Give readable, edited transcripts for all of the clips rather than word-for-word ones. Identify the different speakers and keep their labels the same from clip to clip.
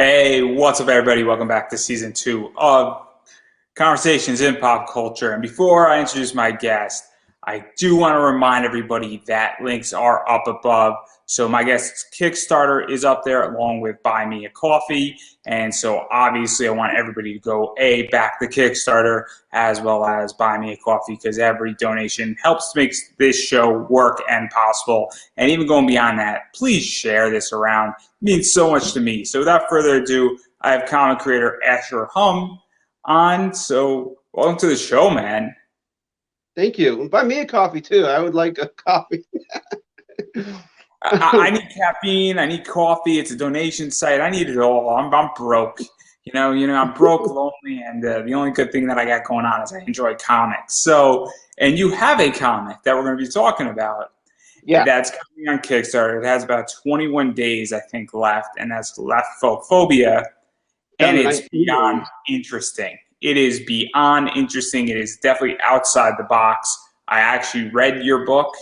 Speaker 1: Hey, what's up, everybody? Welcome back to season 2 of Conversations in Pop Culture. And before I introduce my guest, I do want to remind everybody that links are up above. So my guest's Kickstarter is up there along with Buy Me a Coffee. And so obviously I want everybody to go back the Kickstarter as well as Buy Me a Coffee, because every donation helps to make this show work and possible. And even going beyond that, please share this around. It means so much to me. So without further ado, I have comic creator Asher Humm on. So welcome to the show, man.
Speaker 2: Thank you. Buy me a coffee too. I would like a coffee.
Speaker 1: I need caffeine. I need coffee. It's a donation site. I need it all. I'm broke. I'm broke, lonely, and the only good thing that I got going on is I enjoy comics. So, and you have a comic that we're going to be talking about.
Speaker 2: Yeah.
Speaker 1: That's coming on Kickstarter. It has about 21 days, I think, left, and that's Lethophobia, and it's beyond interesting. It is beyond interesting. It is definitely outside the box. I actually read your book,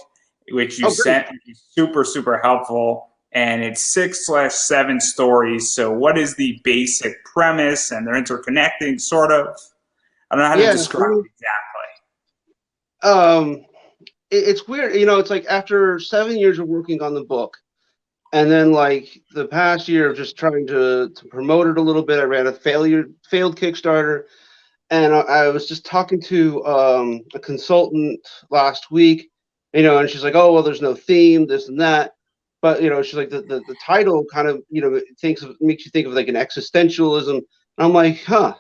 Speaker 1: which you sent, which is super, super helpful. And it's 6/7 stories. So what is the basic premise? And they're interconnecting, sort of. I don't know how to describe it
Speaker 2: exactly. It's weird. It's like after 7 years of working on the book, and then like the past year of just trying to promote it a little bit, I ran a failed Kickstarter. And I was just talking to a consultant last week, and she's like, "Oh, well, there's no theme, this and that." But she's like, the title kind of makes you think of like an existentialism. And I'm like, huh.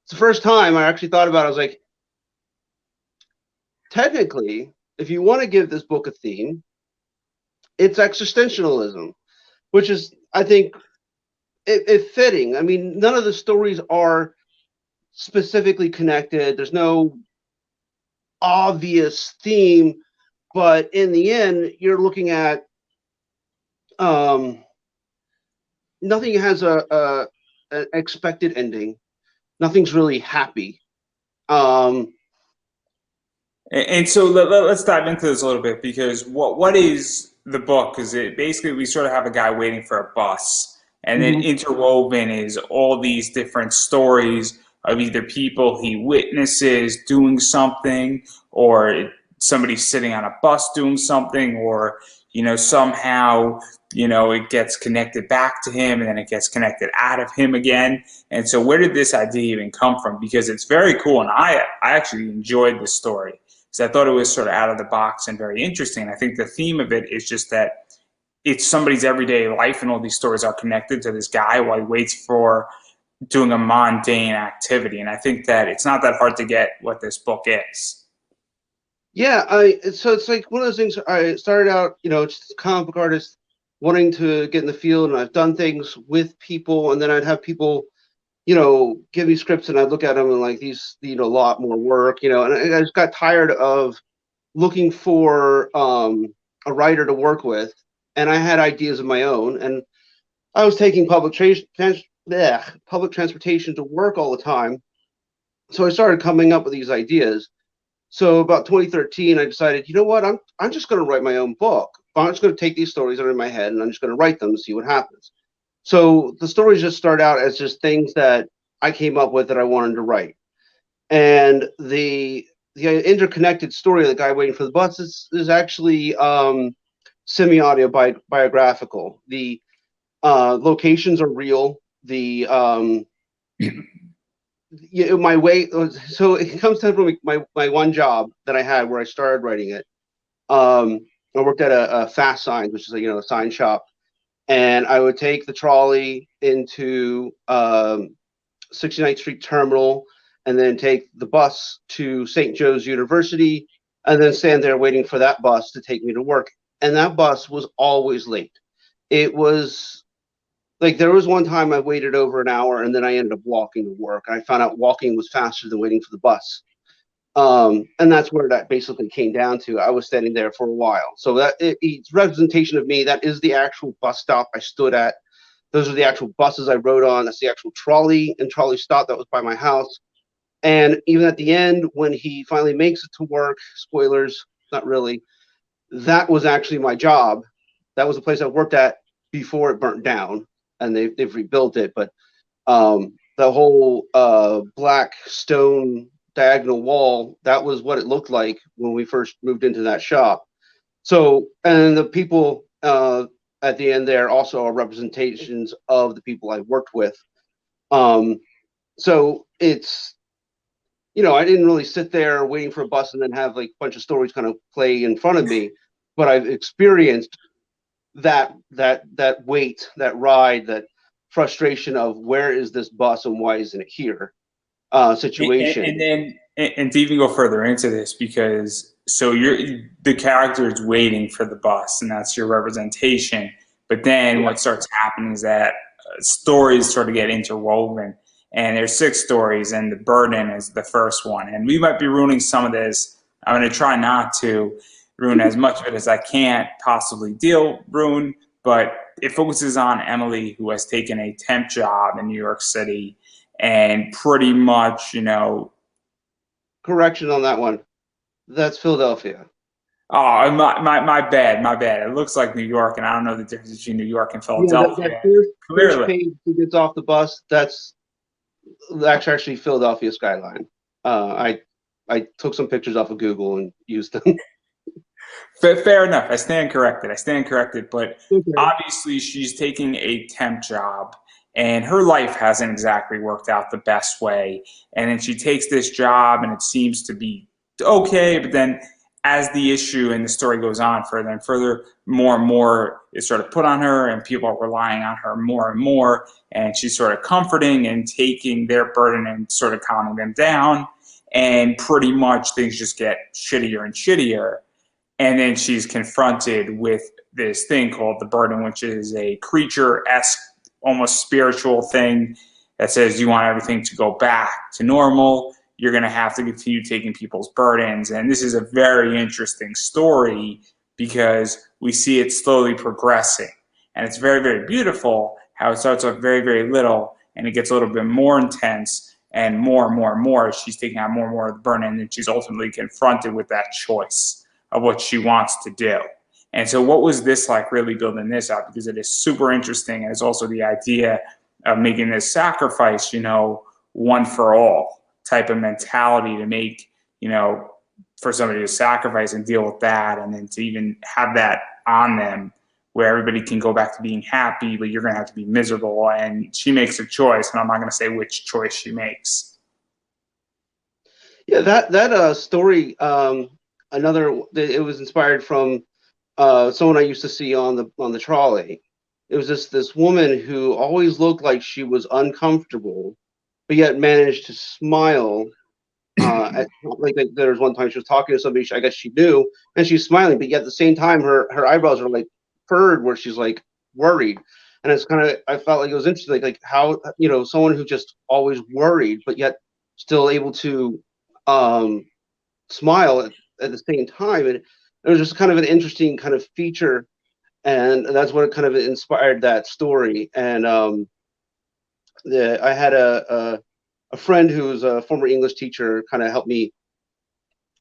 Speaker 2: It's the first time I actually thought about it. I was like, technically, if you want to give this book a theme, it's existentialism, which is, I think, it fitting. I mean, none of the stories are specifically connected. There's no obvious theme, but in the end, you're looking at nothing has an expected ending. Nothing's really happy.
Speaker 1: and so let's dive into this a little bit, because what is the book? Because it basically, we sort of have a guy waiting for a bus, and then interwoven is all these different stories of either people he witnesses doing something, or somebody sitting on a bus doing something, or somehow it gets connected back to him, and then it gets connected out of him again. And so where did this idea even come from? Because it's very cool, and I actually enjoyed the story, because I thought it was sort of out of the box and very interesting. I think the theme of it is just that it's somebody's everyday life, and all these stories are connected to this guy while he waits for doing a mundane activity. And I think that it's not that hard to get what this book is.
Speaker 2: Yeah, so it's like one of those things. I started out, just a comic book artist wanting to get in the field, and I've done things with people, and then I'd have people, give me scripts, and I'd look at them and like, these need a lot more work, and I just got tired of looking for a writer to work with, and I had ideas of my own, and I was taking public transportation to work all the time, so I started coming up with these ideas. So about 2013, I decided, you know what, I'm just going to write my own book. I'm just going to take these stories that are in my head, and I'm just going to write them and see what happens. So the stories just start out as just things that I came up with that I wanted to write. And the interconnected story of the guy waiting for the bus is actually semi-audio biographical. The locations are real. The my way, so it comes down from my one job that I had where I started writing it. I worked at a Fast Signs, which is a sign shop, and I would take the trolley into 69th Street Terminal, and then take the bus to St. Joe's University, and then stand there waiting for that bus to take me to work. And that bus was always late. It was like, there was one time I waited over an hour, and then I ended up walking to work. I found out walking was faster than waiting for the bus. And that's where that basically came down to. I was standing there for a while. So it's representation of me. That is the actual bus stop I stood at. Those are the actual buses I rode on. That's the actual trolley and trolley stop that was by my house. And even at the end, when he finally makes it to work, spoilers, not really, that was actually my job. That was the place I worked at before it burnt down. and they've rebuilt it. But the whole black stone diagonal wall, that was what it looked like when we first moved into that shop. So, and the people at the end there also are representations of the people I worked with. So it's, you know, I didn't really sit there waiting for a bus and then have like a bunch of stories kind of play in front of me, but I've experienced that wait, that ride, that frustration of where is this bus and why isn't it here situation.
Speaker 1: And then and to even go further into this, because so you're the character is waiting for the bus, and that's your representation. But then
Speaker 2: Yeah.
Speaker 1: what starts happening is that stories sort of get interwoven, and there's 6 stories, and the burden is the first one. And we might be ruining some of this. I'm going to try not to ruin as much of it as I can't possibly ruin, but it focuses on Emily, who has taken a temp job in New York City and pretty much, you know.
Speaker 2: Correction on that one. That's Philadelphia.
Speaker 1: Oh, my bad, my bad. It looks like New York, and I don't know the difference between New York and
Speaker 2: Yeah, that
Speaker 1: Philadelphia.
Speaker 2: first
Speaker 1: Clearly.
Speaker 2: page who gets off the bus, that's actually Philadelphia skyline. I took some pictures off of Google and used them.
Speaker 1: Fair enough. I stand corrected. But
Speaker 2: Okay.
Speaker 1: obviously, she's taking a temp job, and her life hasn't exactly worked out the best way. And then she takes this job, and it seems to be okay. But then, as the issue and the story goes on further and further, more and more is sort of put on her, and people are relying on her more and more. And she's sort of comforting and taking their burden and sort of calming them down. And pretty much things just get shittier and shittier, and then she's confronted with this thing called the burden, which is a creature-esque, almost spiritual thing that says you want everything to go back to normal. You're going to have to continue taking people's burdens. And this is a very interesting story because we see it slowly progressing. And it's very, very beautiful how it starts off very, very little and it gets a little bit more intense and more and more and more. She's taking on more and more of the burden, and then she's ultimately confronted with that choice of what she wants to do. And so, what was this like really building this out? Because it is super interesting. And it's also the idea of making this sacrifice, you know, one for all type of mentality to make, you know, for somebody to sacrifice and deal with that. And then to even have that on them where everybody can go back to being happy, but you're going to have to be miserable. And she makes a choice. And I'm not going to say which choice she makes.
Speaker 2: Yeah, that story. It was inspired from someone I used to see on the trolley. It was this woman who always looked like she was uncomfortable, but yet managed to smile. Like there was one time she was talking to somebody, I guess she knew, and she's smiling, but yet at the same time her eyebrows are like furrowed, where she's like worried. And it's kind of, I felt like it was interesting, like how, you know, someone who just always worried, but yet still able to smile at the same time. And it was just kind of an interesting kind of feature, and that's what kind of inspired that story. And I had a friend who's a former English teacher kind of helped me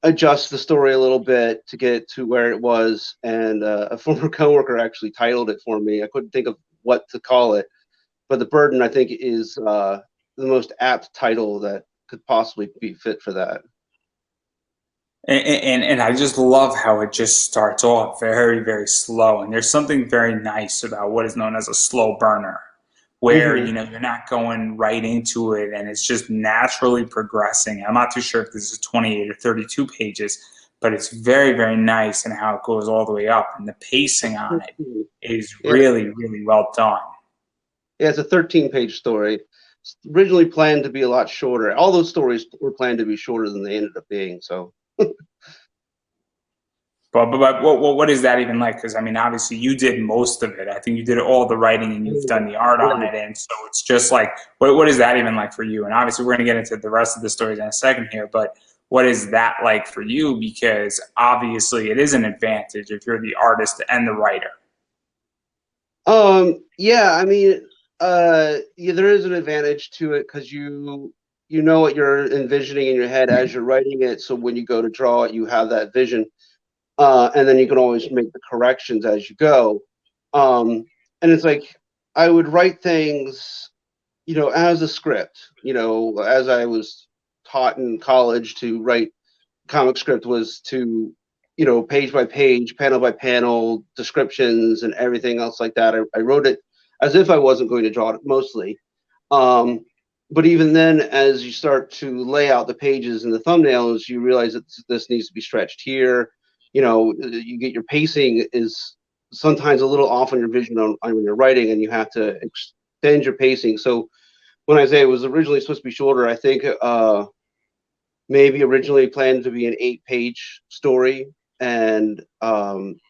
Speaker 2: adjust the story a little bit to get to where it was, and a former coworker actually titled it for me. I couldn't think of what to call it, but The Burden, I think, is the most apt title that could possibly be fit for that.
Speaker 1: And I just love how it just starts off very, very slow. And there's something very nice about what is known as a slow burner, where,
Speaker 2: Mm-hmm.
Speaker 1: you know, you're not going right into it and it's just naturally progressing. I'm not too sure if this is 28 or 32 pages, but it's very, very nice in how it goes all the way up. And the pacing on it is
Speaker 2: Yeah,
Speaker 1: really, really well done.
Speaker 2: yeah, it's a 13-page story. It's originally planned to be a lot shorter. All those stories were planned to be shorter than they ended up being. So
Speaker 1: But what is that even like? Because I mean, obviously you did most of it. I think you did all the writing and you've done the art on
Speaker 2: yeah.
Speaker 1: it, and so it's just like, what is that even like for you? And obviously we're going to get into the rest of the stories in a second here, but what is that like for you? Because obviously it is an advantage if you're the artist and the writer.
Speaker 2: Yeah, I mean, yeah, there is an advantage to it because you know what you're envisioning in your head as you're writing it. So when you go to draw it, you have that vision, and then you can always make the corrections as you go. And it's like I would write things, as a script. As I was taught in college to write comic script was to, page by page, panel by panel, descriptions and everything else like that. I wrote it as if I wasn't going to draw it mostly. But even then, as you start to lay out the pages and the thumbnails, you realize that this needs to be stretched here. You get your pacing is sometimes a little off on your vision on when you're writing, and you have to extend your pacing. So when I say it was originally supposed to be shorter, I think maybe originally planned to be an 8-page story, and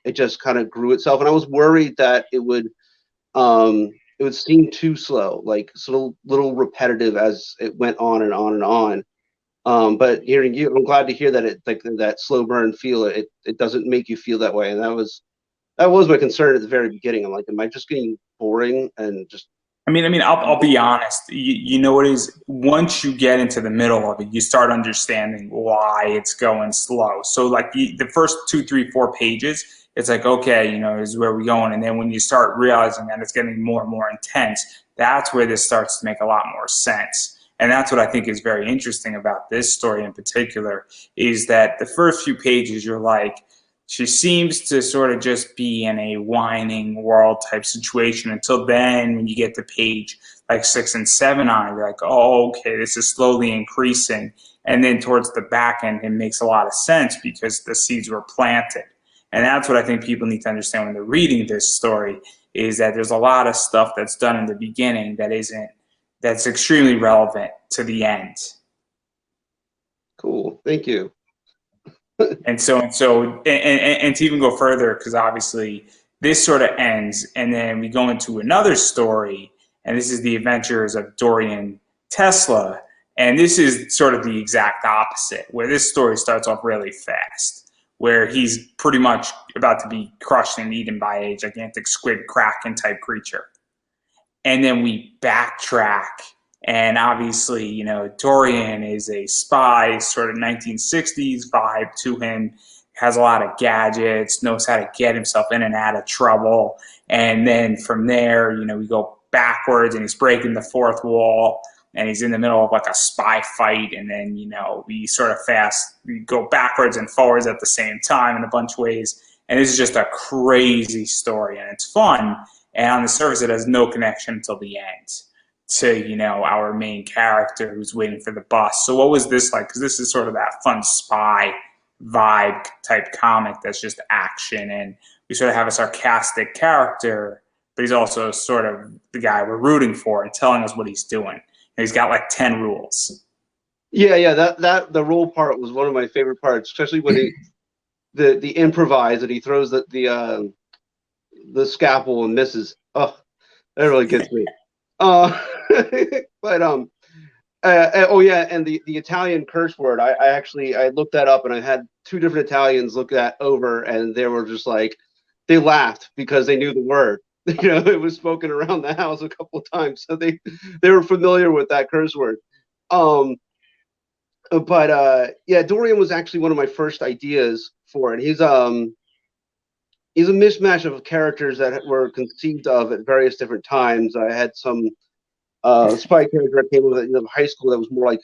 Speaker 2: it just kind of grew itself. And I was worried that it would seem too slow, like sort of little repetitive as it went on and on and on. But hearing you, I'm glad to hear that it like that slow burn feel. It doesn't make you feel that way, and that was my concern at the very beginning. I'm like, am I just getting boring and just
Speaker 1: I'll be honest. You know what is once you get into the middle of it, you start understanding why it's going slow. So like the first 2, 3, 4 pages, it's like okay, this is where we're going. And then when you start realizing that it's getting more and more intense, that's where this starts to make a lot more sense. And that's what I think is very interesting about this story in particular is that the first few pages, you're like, she seems to sort of just be in a whining world type situation until then when you get to page like 6 and 7 on it, you're like, oh, okay, this is slowly increasing. And then towards the back end, it makes a lot of sense because the seeds were planted. And that's what I think people need to understand when they're reading this story is that there's a lot of stuff that's done in the beginning that's extremely relevant to the end.
Speaker 2: Cool. Thank you.
Speaker 1: And to even go further, because obviously this sort of ends, and then we go into another story, and this is the adventures of Dorian Tesla, and this is sort of the exact opposite, where this story starts off really fast, where he's pretty much about to be crushed and eaten by a gigantic squid kraken type creature. And then we backtrack, and obviously, Dorian is a spy, sort of 1960s vibe to him, has a lot of gadgets, knows how to get himself in and out of trouble. And then from there, we go backwards, and he's breaking the fourth wall, and he's in the middle of like a spy fight. And then, we go backwards and forwards at the same time in a bunch of ways. And this is just a crazy story, and it's fun. And on the surface, it has no connection until the end to, our main character who's waiting for the bus. So what was this like? Because this is sort of that fun spy vibe type comic that's just action. And we sort of have a sarcastic character, but he's also sort of the guy we're rooting for and telling us what he's doing. And he's got like 10 rules.
Speaker 2: Yeah. That the rule part was one of my favorite parts, especially when the improvise that he throws the scalpel and misses. Oh, that really gets me. But oh yeah, and the Italian curse word. I looked that up, and I had 2 different Italians look that over, and they were just like, they laughed because they knew the word. It was spoken around the house a couple of times, so they were familiar with that curse word. But yeah, Dorian was actually one of my first ideas for it. He's a mishmash of characters that were conceived of at various different times. I had some spy character that came with high school that was more like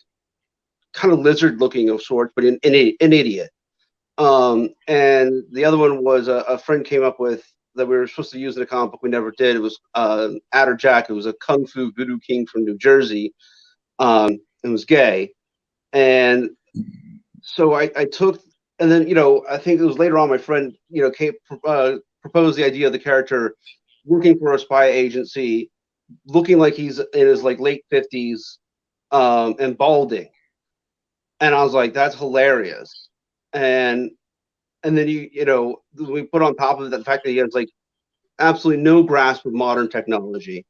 Speaker 2: kind of lizard looking of sorts, but an idiot. And the other one was a friend came up with that we were supposed to use in a comic book. We never did. It was Adder Jack. It was a kung fu voodoo king from New Jersey. It was gay. And so I took, and then, I think it was later on my friend, proposed the idea of the character working for a spy agency, looking like he's in his like late 50s, and balding. And I was like, that's hilarious. And then we put on top of it the fact that he has like absolutely no grasp of modern technology.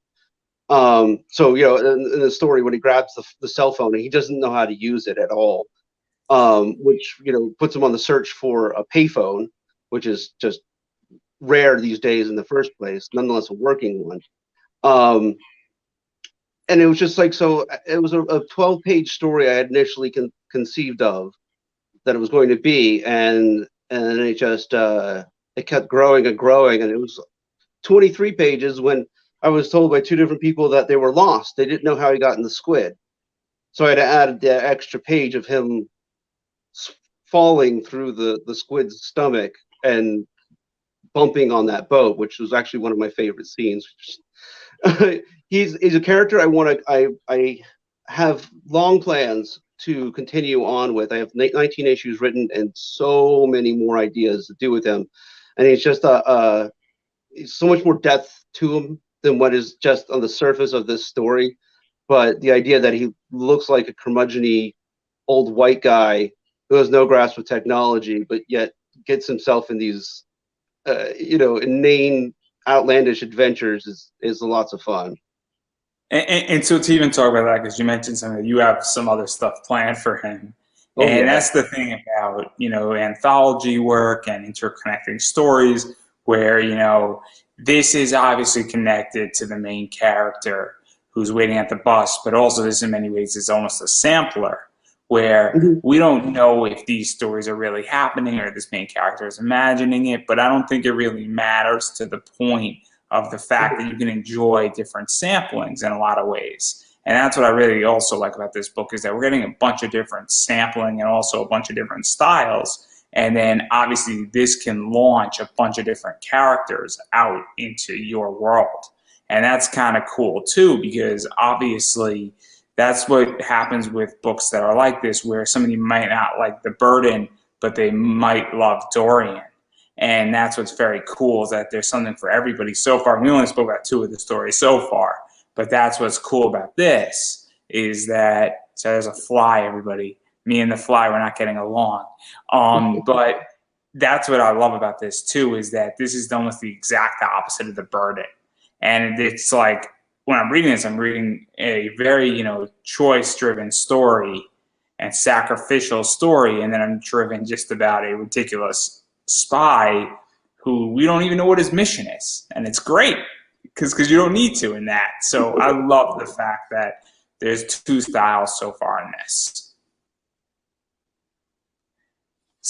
Speaker 2: So in the story when he grabs the cell phone, he doesn't know how to use it at all. Which puts him on the search for a payphone, which is just rare these days in the first place, nonetheless a working one. And it was just like, so it was a 12-page story I had initially conceived of that it was going to be, and it just it kept growing and growing, and it was 23 pages when I was told by two different people that they were lost. They didn't know how he got in the squid. So I had to add the extra page of him falling through the squid's stomach and bumping on that boat, which was actually one of my favorite scenes. He's a character I want to. I have long plans to continue on with. I have 19 issues written and so many more ideas to do with him, and he's just so much more depth to him than what is just on the surface of this story. But the idea that he looks like a curmudgeon-y old white guy who has no grasp of technology, but yet gets himself in these, inane, outlandish adventures is lots of fun.
Speaker 1: And so to even talk about that, because you mentioned something, you have some other stuff planned for him.
Speaker 2: Oh
Speaker 1: And
Speaker 2: yeah.
Speaker 1: that's the thing about, anthology work and interconnecting stories where, this is obviously connected to the main character who's waiting at the bus, but also this in many ways is almost a sampler where
Speaker 2: Mhm.
Speaker 1: we don't know if these stories are really happening or this main character is imagining it, but I don't think it really matters to the point of the fact that you can enjoy different samplings in a lot of ways. And that's what I really also like about this book is that we're getting a bunch of different sampling and also a bunch of different styles. And then obviously this can launch a bunch of different characters out into your world. And that's kind of cool too, because obviously that's what happens with books that are like this, where somebody might not like the burden, but they might love Dorian. And that's what's very cool is that there's something for everybody so far. We only spoke about two of the stories so far, but that's what's cool about this is that, so there's a fly, everybody. Me and the fly, we're not getting along. But that's what I love about this too, is that this is almost the exact opposite of the burden. And it's like, when I'm reading this, I'm reading a very, choice-driven story and sacrificial story, and then I'm driven just about a ridiculous spy who we don't even know what his mission is, and it's great because you don't need to in that. So I love the fact that there's two styles so far in this.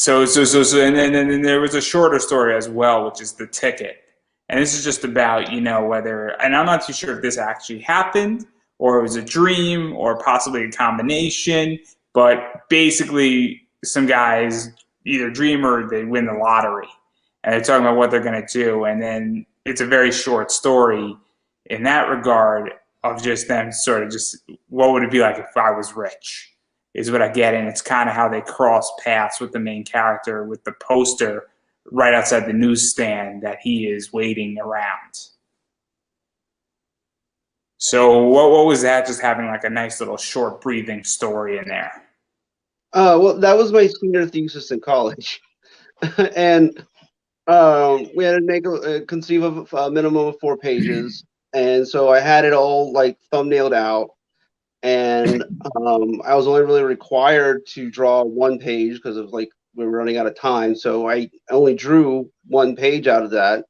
Speaker 1: And then there was a shorter story as well, which is The Ticket. And this is just about, whether, and I'm not too sure if this actually happened or it was a dream or possibly a combination, but basically some guys either dream or they win the lottery. And they're talking about what they're going to do. And then it's a very short story in that regard of just them sort of just, what would it be like if I was rich? Is what I get, and it's kind of how they cross paths with the main character with the poster right outside the newsstand that he is waiting around. So what was that? Just having like a nice little short breathing story in there.
Speaker 2: Well, that was my senior thesis in college, and we had to make conceive of a minimum of 4 pages, and so I had it all like thumbnailed out, and I was only really required to draw 1 page because of like we were running out of time, so I only drew 1 page out of that.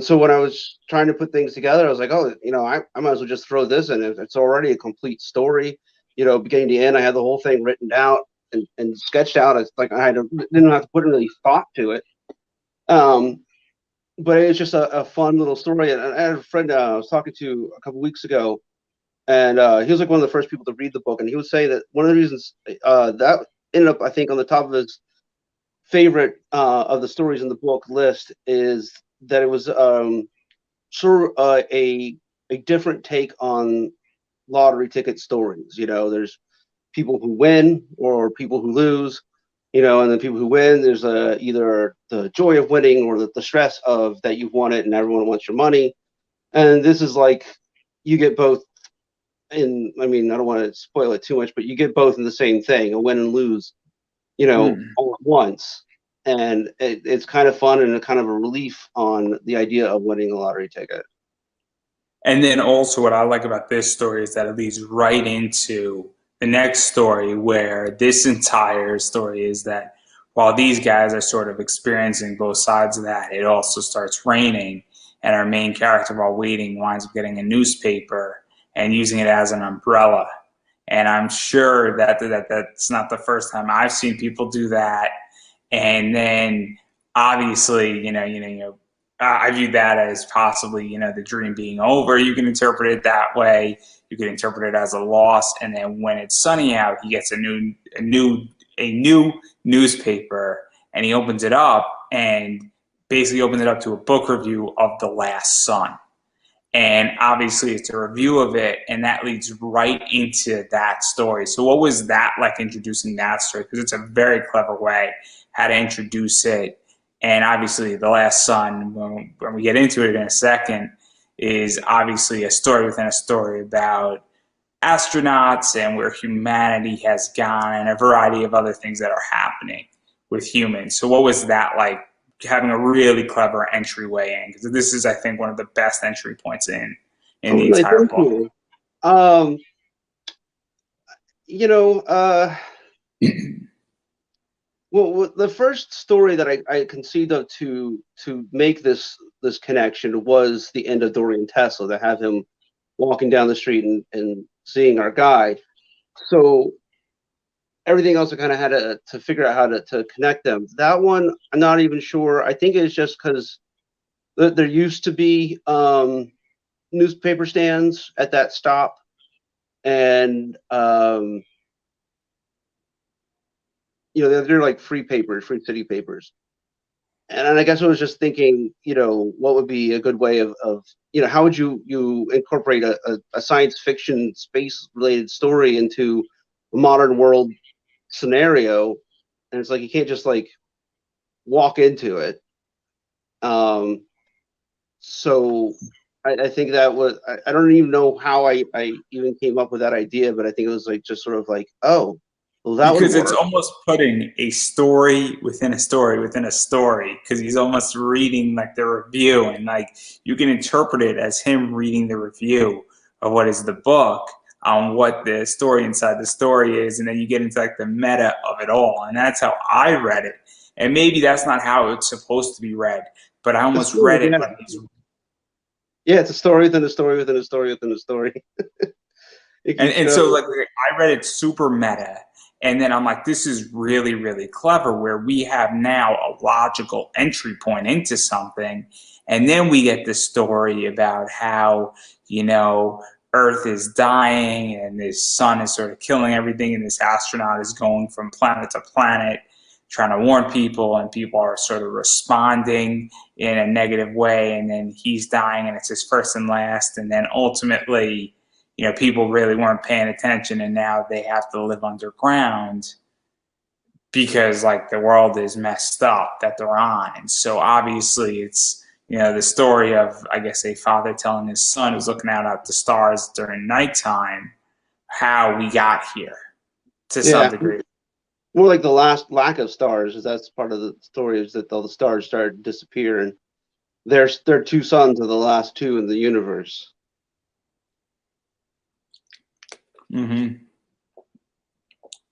Speaker 2: So when I was trying to put things together, I was like, oh, I might as well just throw this in. It's already a complete story, beginning to end. I had the whole thing written out and sketched out. It's like didn't have to put really thought to it. But it's just a fun little story. And I had a friend I was talking to a couple weeks ago, and he was like one of the first people to read the book, and he was saying that one of the reasons that ended up, I think, on the top of his favorite of the stories in the book list is that it was sort of a different take on lottery ticket stories. There's people who win or people who lose, and the people who win, there's either the joy of winning or the stress of that you've won it and everyone wants your money. And this is like you get both in, I mean, I don't want to spoil it too much, but you get both in the same thing, a win and lose, all at once. And it's kind of fun and a kind of a relief on the idea of winning a lottery ticket.
Speaker 1: And then also what I like about this story is that it leads right into the next story where this entire story is that while these guys are sort of experiencing both sides of that, it also starts raining and our main character while waiting winds up getting a newspaper and using it as an umbrella. And I'm sure that that's not the first time I've seen people do that. And then obviously, I view that as possibly, the dream being over. You can interpret it that way. You can interpret it as a loss, and then when it's sunny out, he gets a new newspaper, and he opens it up and basically opens it up to a book review of The Last Sun. And obviously, it's a review of it, and that leads right into that story. So, what was that like introducing that story? Because it's a very clever way how to introduce it. And obviously, The Last Sun, when we get into it in a second, is obviously a story within a story about astronauts and where humanity has gone and a variety of other things that are happening with humans. So, what was that like having a really clever entryway in? Because this is, I think, one of the best entry points in
Speaker 2: Oh,
Speaker 1: the
Speaker 2: really?
Speaker 1: entire
Speaker 2: Thank
Speaker 1: book.
Speaker 2: you. Um, you know, well, the first story that I conceived of to make this connection was the end of Dorian Tesla, to have him walking down the street and seeing our guy. So everything else I kind of had to figure out how to connect them. That one, I'm not even sure. I think it's just because there used to be newspaper stands at that stop, and they're like free papers, free city papers. And I guess I was just thinking, what would be a good way of how would you incorporate a science fiction space related story into a modern world scenario? And it's like you can't just like walk into it. So I think that was I don't even know how I even came up with that idea, but I think it was like just sort of like, oh, well, that would
Speaker 1: Because it's
Speaker 2: work.
Speaker 1: almost putting a story within a story within a story, because he's almost reading like the review, and like you can interpret it as him reading the review of what is the book on what the story inside the story is, and then you get into like the meta of it all. And that's how I read it. And maybe that's not how it's supposed to be read, but I
Speaker 2: It's
Speaker 1: almost
Speaker 2: true,
Speaker 1: read it
Speaker 2: yeah.
Speaker 1: like he's.
Speaker 2: Yeah, it's a story within a story within a story within a story. It
Speaker 1: And
Speaker 2: keeps
Speaker 1: and
Speaker 2: going.
Speaker 1: so like I read it super meta, and then I'm like, this is really really clever. Where we have now a logical entry point into something, and then we get the story about how Earth is dying and this sun is sort of killing everything, and this astronaut is going from planet to planet trying to warn people, and people are sort of responding in a negative way, and then he's dying and it's his first and last, and then ultimately people really weren't paying attention, and now they have to live underground because like the world is messed up that they're on. And so obviously it's the story of, I guess, a father telling his son who's looking out at the stars during nighttime how we got here to some
Speaker 2: Yeah,
Speaker 1: degree.
Speaker 2: more like the last lack of stars, is that's part of the story, is that all the stars started to disappear, and they're two suns of the last two in the universe.
Speaker 1: Mm-hmm.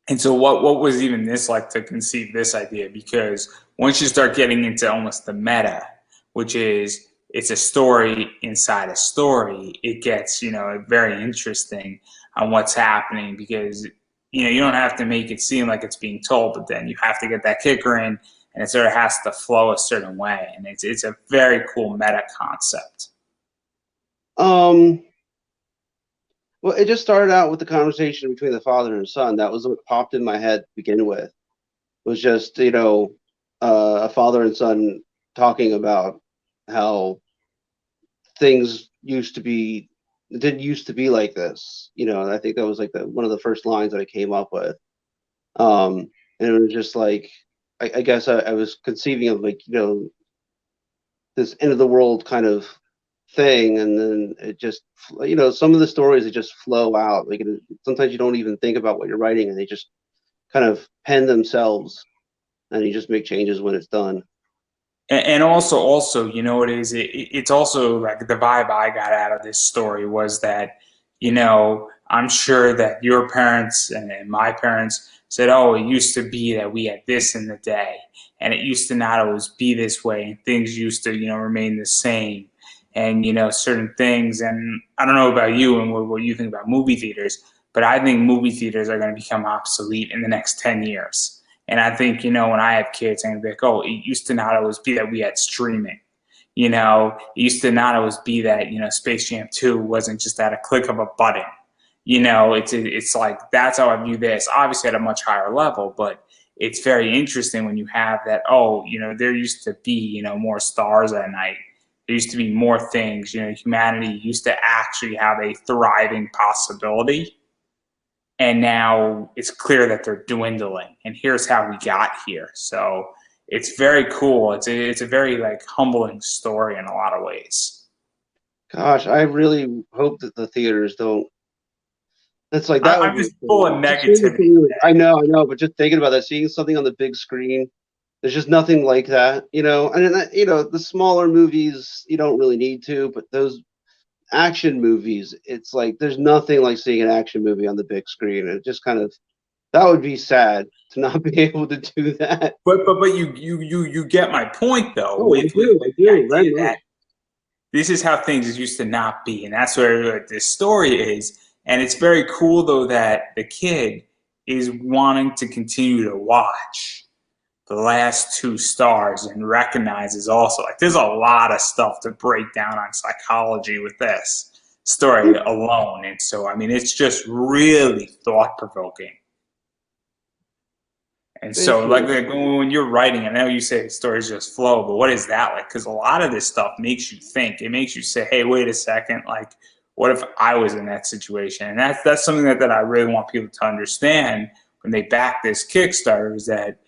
Speaker 1: And so what was even this like to conceive this idea? Because once you start getting into almost the meta, which is it's a story inside a story, it gets, very interesting on what's happening, because you don't have to make it seem like it's being told, but then you have to get that kicker in, and it sort of has to flow a certain way. And it's a very cool meta concept.
Speaker 2: Um, well, it just started out with the conversation between the father and son. That was what popped in my head to begin with. Was just a father and son talking about how things used to be, it didn't used to be like this. And I think that was like one of the first lines that I came up with. And it was just like, I guess I was conceiving of like, this end of the world kind of thing. And then it just, some of the stories, it just flow out. Like sometimes you don't even think about what you're writing, and they just kind of pen themselves, and you just make changes when it's done.
Speaker 1: And also, what it is? It's also like the vibe I got out of this story was that, I'm sure that your parents and my parents said, oh, it used to be that we had this in the day, and it used to not always be this way, and things used to, remain the same, and, certain things. And I don't know about you and what you think about movie theaters, but I think movie theaters are going to become obsolete in the next 10 years. And I think, when I have kids, I'm going to be like, oh, it used to not always be that we had streaming. It used to not always be that, Space Jam 2 wasn't just at a click of a button. It's like that's how I view this. Obviously at a much higher level, but it's very interesting when you have that. Oh, there used to be more stars at night. There used to be more things. Humanity used to actually have a thriving possibility, and now it's clear that they're dwindling. And here's how we got here. So it's very cool. It's a very like humbling story in a lot of ways.
Speaker 2: Gosh, I really hope that the theaters don't. It's like that would
Speaker 1: I'm
Speaker 2: be
Speaker 1: just full of
Speaker 2: just seeing
Speaker 1: negativity.
Speaker 2: I know, but just thinking about that, seeing something on the big screen, there's just nothing like that, And then, the smaller movies you don't really need to, but those action movies, it's like there's nothing like seeing an action movie on the big screen. It just kind of that would be sad to not be able to do that.
Speaker 1: But you get my point though.
Speaker 2: Oh, I do,
Speaker 1: The
Speaker 2: very
Speaker 1: idea
Speaker 2: much.
Speaker 1: that this is how things used to not be, and that's where this story is. And it's very cool though that the kid is wanting to continue to watch the last two stars and recognizes also like there's a lot of stuff to break down on psychology with this story alone. And so I mean it's just really thought provoking. And
Speaker 2: Thank
Speaker 1: so,
Speaker 2: you.
Speaker 1: like when you're writing, I know you say the stories just flow, but what is that like? Because a lot of this stuff makes you think. It makes you say, "Hey, wait a second. Like, what if I was in that situation?" And that's something that I really want people to understand when they back this Kickstarter is that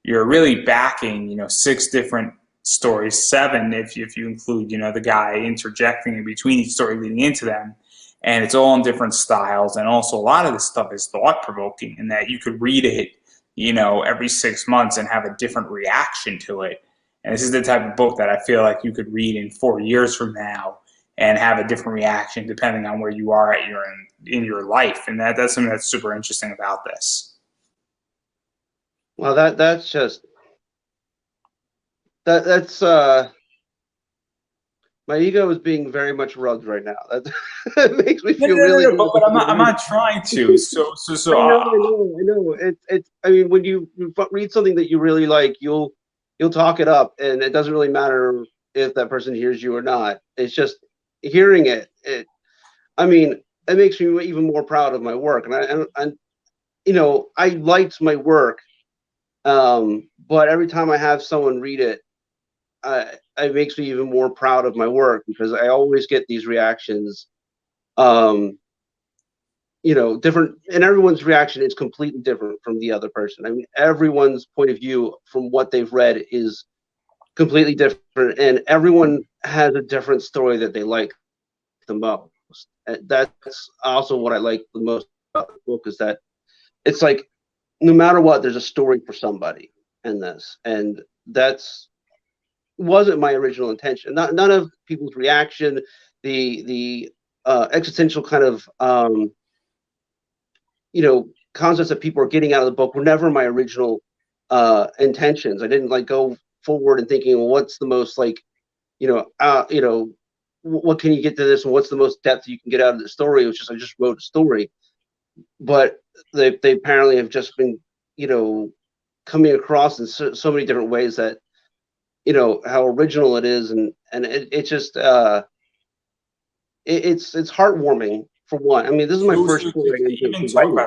Speaker 1: you're really backing, six different stories, seven if you include, the guy interjecting in between each story leading into them. And it's all in different styles. And also, a lot of this stuff is thought provoking in that you could read it every 6 months and have a different reaction to it. And this is the type of book that I feel like you could read in 4 years from now and have a different reaction depending on where you are at in your life. And that's something that's super interesting about this.
Speaker 2: Well, that's just that's my ego is being very much rubbed right now. That makes me feel really good.
Speaker 1: But I'm not trying to.
Speaker 2: I know. It's. I mean, when you read something that you really like, you'll talk it up, and it doesn't really matter if that person hears you or not. It's just hearing it. I mean, it makes me even more proud of my work, and I liked my work, but every time I have someone read it, it makes me even more proud of my work because I always get these reactions. Different, and everyone's reaction is completely different from the other person. I mean, everyone's point of view from what they've read is completely different, and everyone has a different story that they like the most. That's also what I like the most about the book is that it's like no matter what, there's a story for somebody in this, and that's wasn't my original intention. None of people's reaction, the existential kind of concepts that people are getting out of the book were never my original intentions. I didn't like go forward and thinking, well, what's the most like, what can you get to this and what's the most depth you can get out of the story? It was just I just wrote a story, but they apparently have just been coming across in so many different ways that how original it is, and it just it's heartwarming for one. I mean, this is my first foray into writing.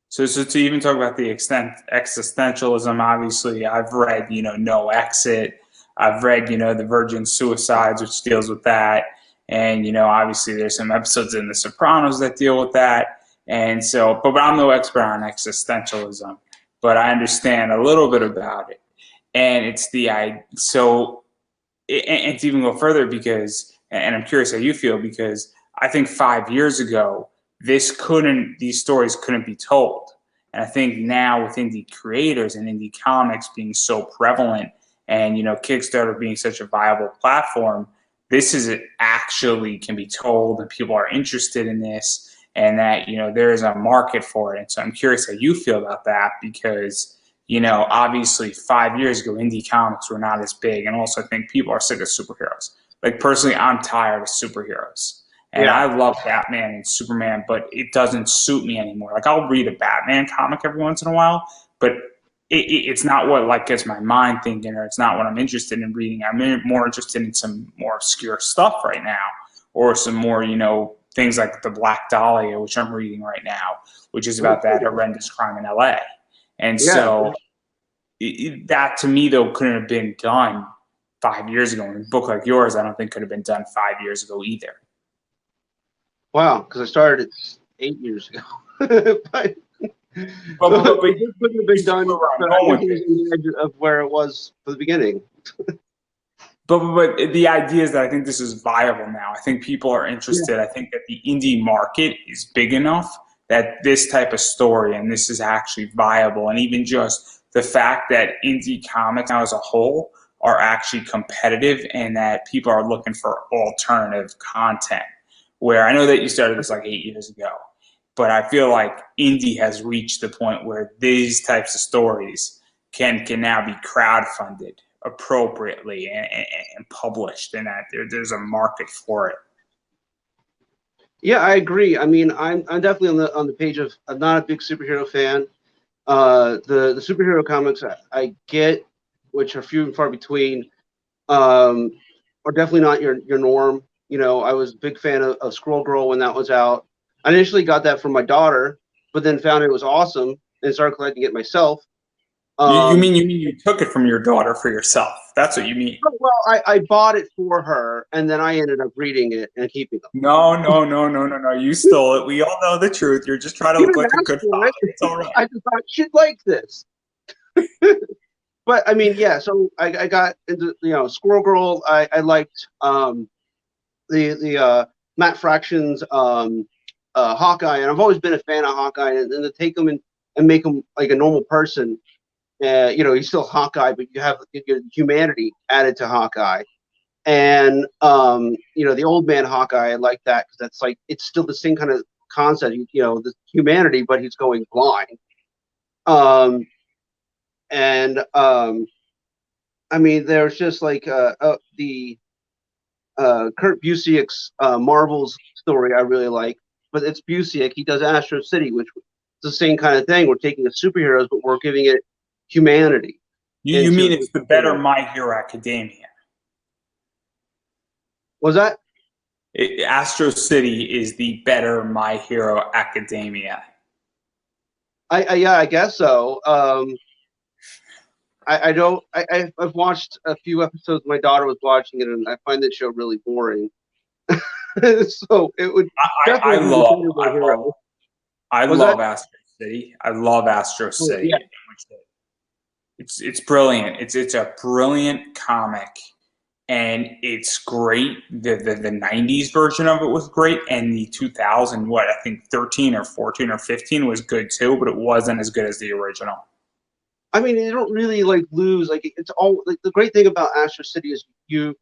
Speaker 1: So to even talk about the extent existentialism, obviously I've read, No Exit. I've read, The Virgin Suicides, which deals with that. And, obviously there's some episodes in The Sopranos that deal with that. And so, but I'm no expert on existentialism, but I understand a little bit about it. And it's and to even go further because, and I'm curious how you feel, because I think 5 years ago, these stories couldn't be told. And I think now with indie creators and indie comics being so prevalent and, Kickstarter being such a viable platform, this is actually can be told and people are interested in this and that, there is a market for it. And so I'm curious how you feel about that because, obviously 5 years ago, indie comics were not as big. And also I think people are sick of superheroes. Like personally, I'm tired of superheroes. And yeah. I love Batman and Superman, but it doesn't suit me anymore. Like I'll read a Batman comic every once in a while, but it's not what like gets my mind thinking, or it's not what I'm interested in reading. I'm more interested in some more obscure stuff right now, or some more, things like the Black Dahlia, which I'm reading right now, which is about that horrendous crime in LA. And
Speaker 2: Yeah.
Speaker 1: so that to me though couldn't have been done 5 years ago. And a book like yours, I don't think could have been done 5 years ago either.
Speaker 2: Wow, because I started it 8 years ago. but
Speaker 1: But
Speaker 2: it couldn't have been done. But I
Speaker 1: going
Speaker 2: guess
Speaker 1: with
Speaker 2: it was
Speaker 1: it.
Speaker 2: on the edge of where it was for the beginning.
Speaker 1: But the idea is that I think this is viable now. I think people are
Speaker 2: Yeah.
Speaker 1: interested. I think that the indie market is big enough that this type of story and this is actually viable. And even just the fact that indie comics now as a whole are actually competitive and that people are looking for alternative content. Where I know that you started this like 8 years ago, but I feel like indie has reached the point where these types of stories can now be crowdfunded appropriately and published, and that there's a market for it.
Speaker 2: Yeah, I agree. I mean, I'm definitely on the page of. I'm not a big superhero fan. The superhero comics I get, which are few and far between, are definitely not your norm. I was a big fan of Squirrel Girl when that was out. I initially got that from my daughter, but then found it was awesome and started collecting it myself.
Speaker 1: You mean you took it from your daughter for yourself? That's what you mean?
Speaker 2: Well, I bought it for her, and then I ended up reading it and keeping them.
Speaker 1: No. You stole it. We all know the truth. You're just trying to
Speaker 2: You
Speaker 1: look
Speaker 2: didn't
Speaker 1: like a
Speaker 2: ask
Speaker 1: good
Speaker 2: for
Speaker 1: father.
Speaker 2: it.
Speaker 1: It's all right.
Speaker 2: I just thought she'd like this. But I mean, yeah. So I got into Squirrel Girl. I liked the Matt Fraction's Hawkeye, and I've always been a fan of Hawkeye. And to take him and make him like a normal person, he's still Hawkeye, but you have your humanity added to Hawkeye. And the old man Hawkeye, I like that because that's like it's still the same kind of concept. The humanity, but he's going blind. I mean, there's just like the Kurt Busiek's Marvel's story I really like, but it's Busiek. He does Astro City, which is the same kind of thing. We're taking the superheroes, but we're giving it humanity.
Speaker 1: You mean it's the better My Hero Academia?
Speaker 2: Was that?
Speaker 1: Astro City is the better My Hero Academia.
Speaker 2: Yeah, I guess so. I don't. I've watched a few episodes. My daughter was watching it, and I find that show really boring. So it would
Speaker 1: I
Speaker 2: definitely
Speaker 1: love Astro City. I love Astro City.
Speaker 2: Yeah.
Speaker 1: It's brilliant. It's a brilliant comic, and it's great. The 90s version of it was great, and the 2000 I think 13 or 14 or 15 was good too, but it wasn't as good as the original.
Speaker 2: I mean, you don't really like lose. Like it's all like the great thing about Astro City is you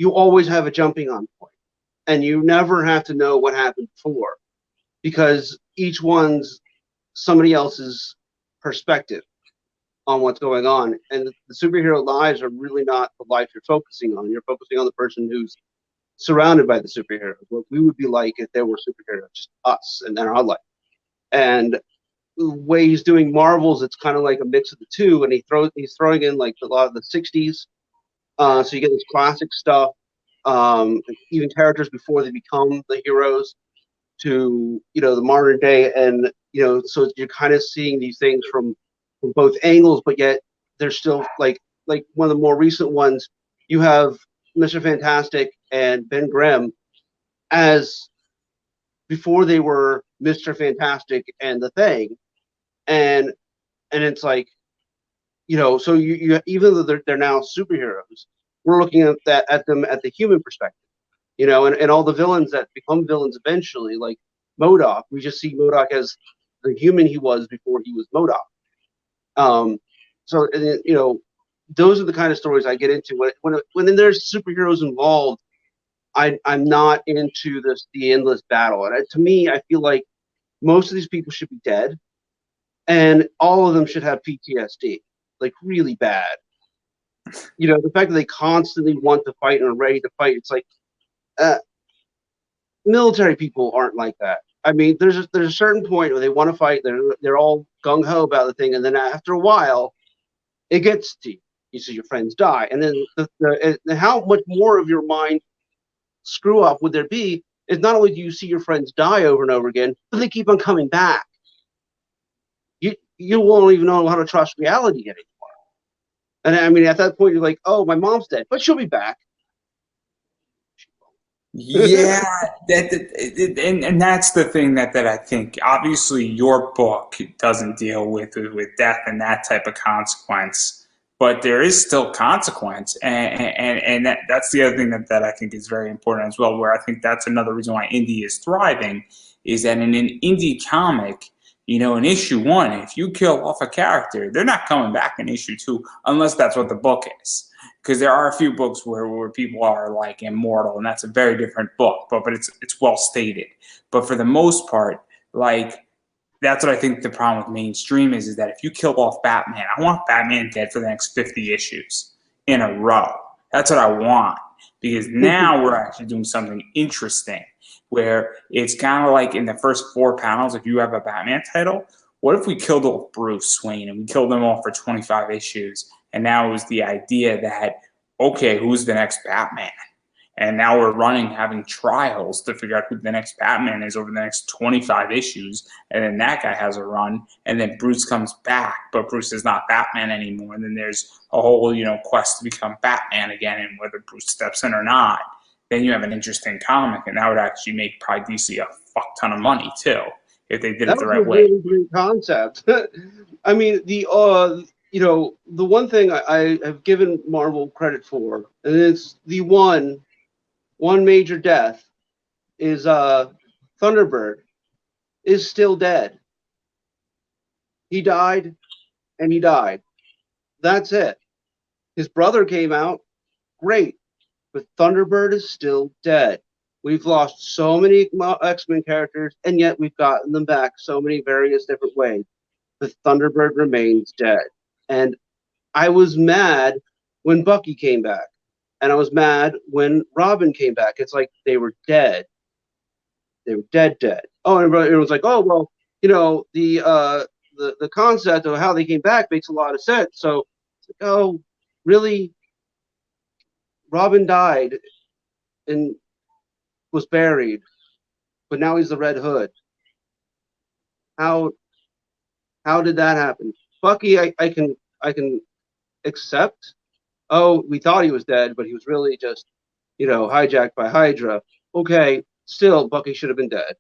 Speaker 2: always have a jumping on point, and you never have to know what happened before, because each one's somebody else's perspective on what's going on, and the superhero lives are really not the life you're focusing on. You're focusing on the person who's surrounded by the superheroes. What we would be like if there were superheroes, just us and our life. And the way he's doing Marvels, it's kind of like a mix of the two, and he's throwing in like a lot of the '60s, so you get this classic stuff, even characters before they become the heroes, to the modern day, and so you're kind of seeing these things from both angles, but yet they're still like one of the more recent ones. You have Mr. Fantastic and Ben Grimm as before they were Mr. Fantastic and the Thing, and it's like so you even though they're now superheroes, we're looking at them at the human perspective, and all the villains that become villains eventually, like MODOK, we just see MODOK as the human he was before he was MODOK. So those are the kind of stories I get into when there's superheroes involved. I'm not into the endless battle, and to me, I feel like most of these people should be dead, and all of them should have PTSD, like really bad. The fact that they constantly want to fight and are ready to fight, it's like military people aren't like that. I mean, there's a certain point where they want to fight, they're all gung ho about the thing, and then after a while, it gets to you. You see your friends die, and then how much more of your mind screw up would there be? Is not only do you see your friends die over and over again, but they keep on coming back. You won't even know how to trust reality anymore. And I mean, at that point, you're like, oh, my mom's dead, but she'll be back.
Speaker 1: Yeah, and that's the thing that I think. Obviously, your book doesn't deal with death and that type of consequence, but there is still consequence, and that's the other thing that I think is very important as well. Where I think that's another reason why indie is thriving is that in an indie comic, in issue one, if you kill off a character, they're not coming back in issue two unless that's what the book is, because there are a few books where people are like immortal, and that's a very different book, but it's well stated. But for the most part, like, that's what I think the problem with mainstream is that if you kill off Batman, I want Batman dead for the next 50 issues in a row. That's what I want, because now we're actually doing something interesting where it's kind of like in the first 4 panels, if you have a Batman title, what if we killed off Bruce Wayne and we killed them all for 25 issues? And now it was the idea that, okay, who's the next Batman? And now we're having trials to figure out who the next Batman is over the next 25 issues. And then that guy has a run. And then Bruce comes back, but Bruce is not Batman anymore. And then there's a whole, quest to become Batman again, and whether Bruce steps in or not. Then you have an interesting comic, and that would actually make probably DC a fuck ton of money too, if they did it the right way.
Speaker 2: That was a really great concept. I mean, the one thing I have given Marvel credit for, and it's the one major death, is Thunderbird is still dead. He died, and he died. That's it. His brother came out, great, but Thunderbird is still dead. We've lost so many X-Men characters, and yet we've gotten them back so many various different ways. The Thunderbird remains dead. And I was mad when Bucky came back. And I was mad when Robin came back. It's like they were dead. They were dead. Oh, and it was like, oh, well, the concept of how they came back makes a lot of sense. So, it's like, oh, really? Robin died and was buried, but now he's the Red Hood. How did that happen? Bucky, I can accept. Oh, we thought he was dead, but he was really just, hijacked by Hydra. Okay, still, Bucky should have been dead.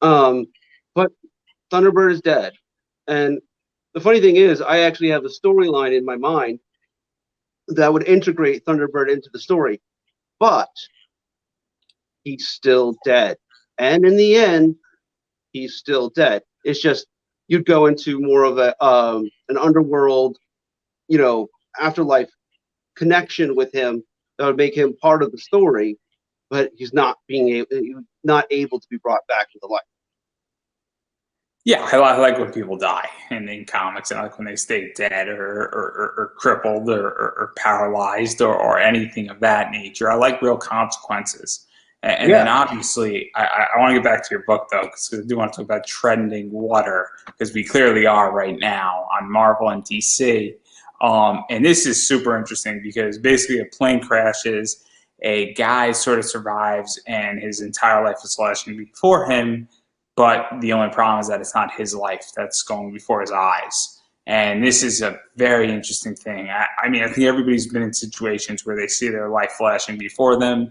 Speaker 2: But Thunderbird is dead. And the funny thing is, I actually have a storyline in my mind that would integrate Thunderbird into the story. But he's still dead. And in the end, he's still dead. It's just, you'd go into more of an underworld, afterlife connection with him that would make him part of the story, but he's not able to be brought back to life.
Speaker 1: Yeah, I like when people die in comics, and I like when they stay dead or crippled or paralyzed or anything of that nature. I like real consequences. And then obviously, I want to get back to your book, though, because I do want to talk about treading water, because we clearly are right now on Marvel and DC. And this is super interesting because basically a plane crashes, a guy sort of survives, and his entire life is flashing before him. But the only problem is that it's not his life that's going before his eyes. And this is a very interesting thing. I mean, I think everybody's been in situations where they see their life flashing before them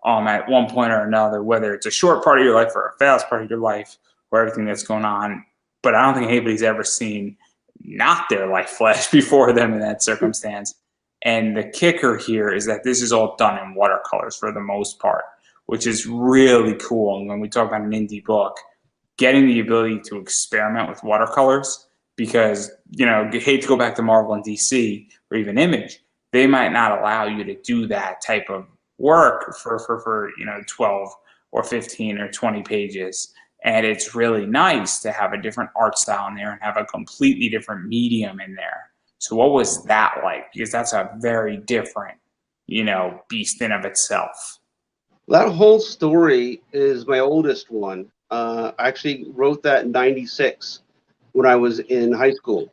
Speaker 1: at one point or another, whether it's a short part of your life or a fast part of your life or everything that's going on. But I don't think anybody's ever seen not their life flash before them in that circumstance. And the kicker here is that this is all done in watercolors for the most part, which is really cool. And when we talk about an indie book, getting the ability to experiment with watercolors, because, hate to go back to Marvel and DC or even Image, they might not allow you to do that type of work for 12 or 15 or 20 pages. And it's really nice to have a different art style in there and have a completely different medium in there. So what was that like? Because that's a very different, beast in of itself.
Speaker 2: That whole story is my oldest one. I actually wrote that in '96 when I was in high school.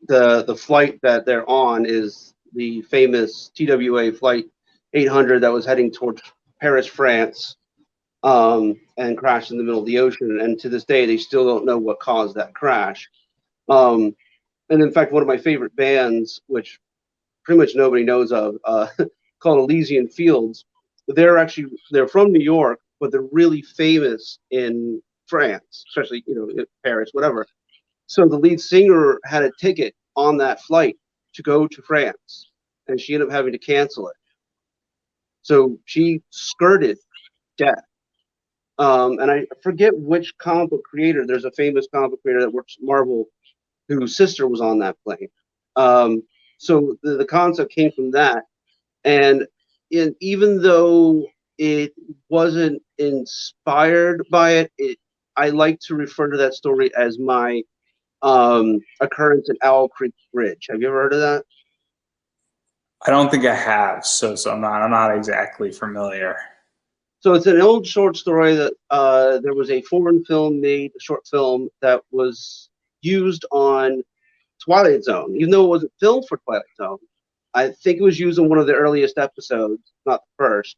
Speaker 2: the flight that they're on is the famous TWA flight 800 that was heading towards Paris, France, and crashed in the middle of the ocean. And to this day, they still don't know what caused that crash. And in fact, one of my favorite bands, which pretty much nobody knows of, called Elysian Fields, they're from New York, but they're really famous in France, especially Paris, whatever. So the lead singer had a ticket on that flight to go to France, and she ended up having to cancel it. So she skirted death. And I forget which comic book creator. There's a famous comic book creator that works at Marvel whose sister was on that plane. So the concept came from that. And even though it wasn't inspired by it, I like to refer to that story as my occurrence at Owl Creek Bridge. Have you ever heard of that?
Speaker 1: I don't think I have, so I'm not exactly familiar.
Speaker 2: So it's an old short story that there was a foreign film made, a short film that was used on Twilight Zone, even though it wasn't filmed for Twilight Zone. I think it was used in one of the earliest episodes, not the first.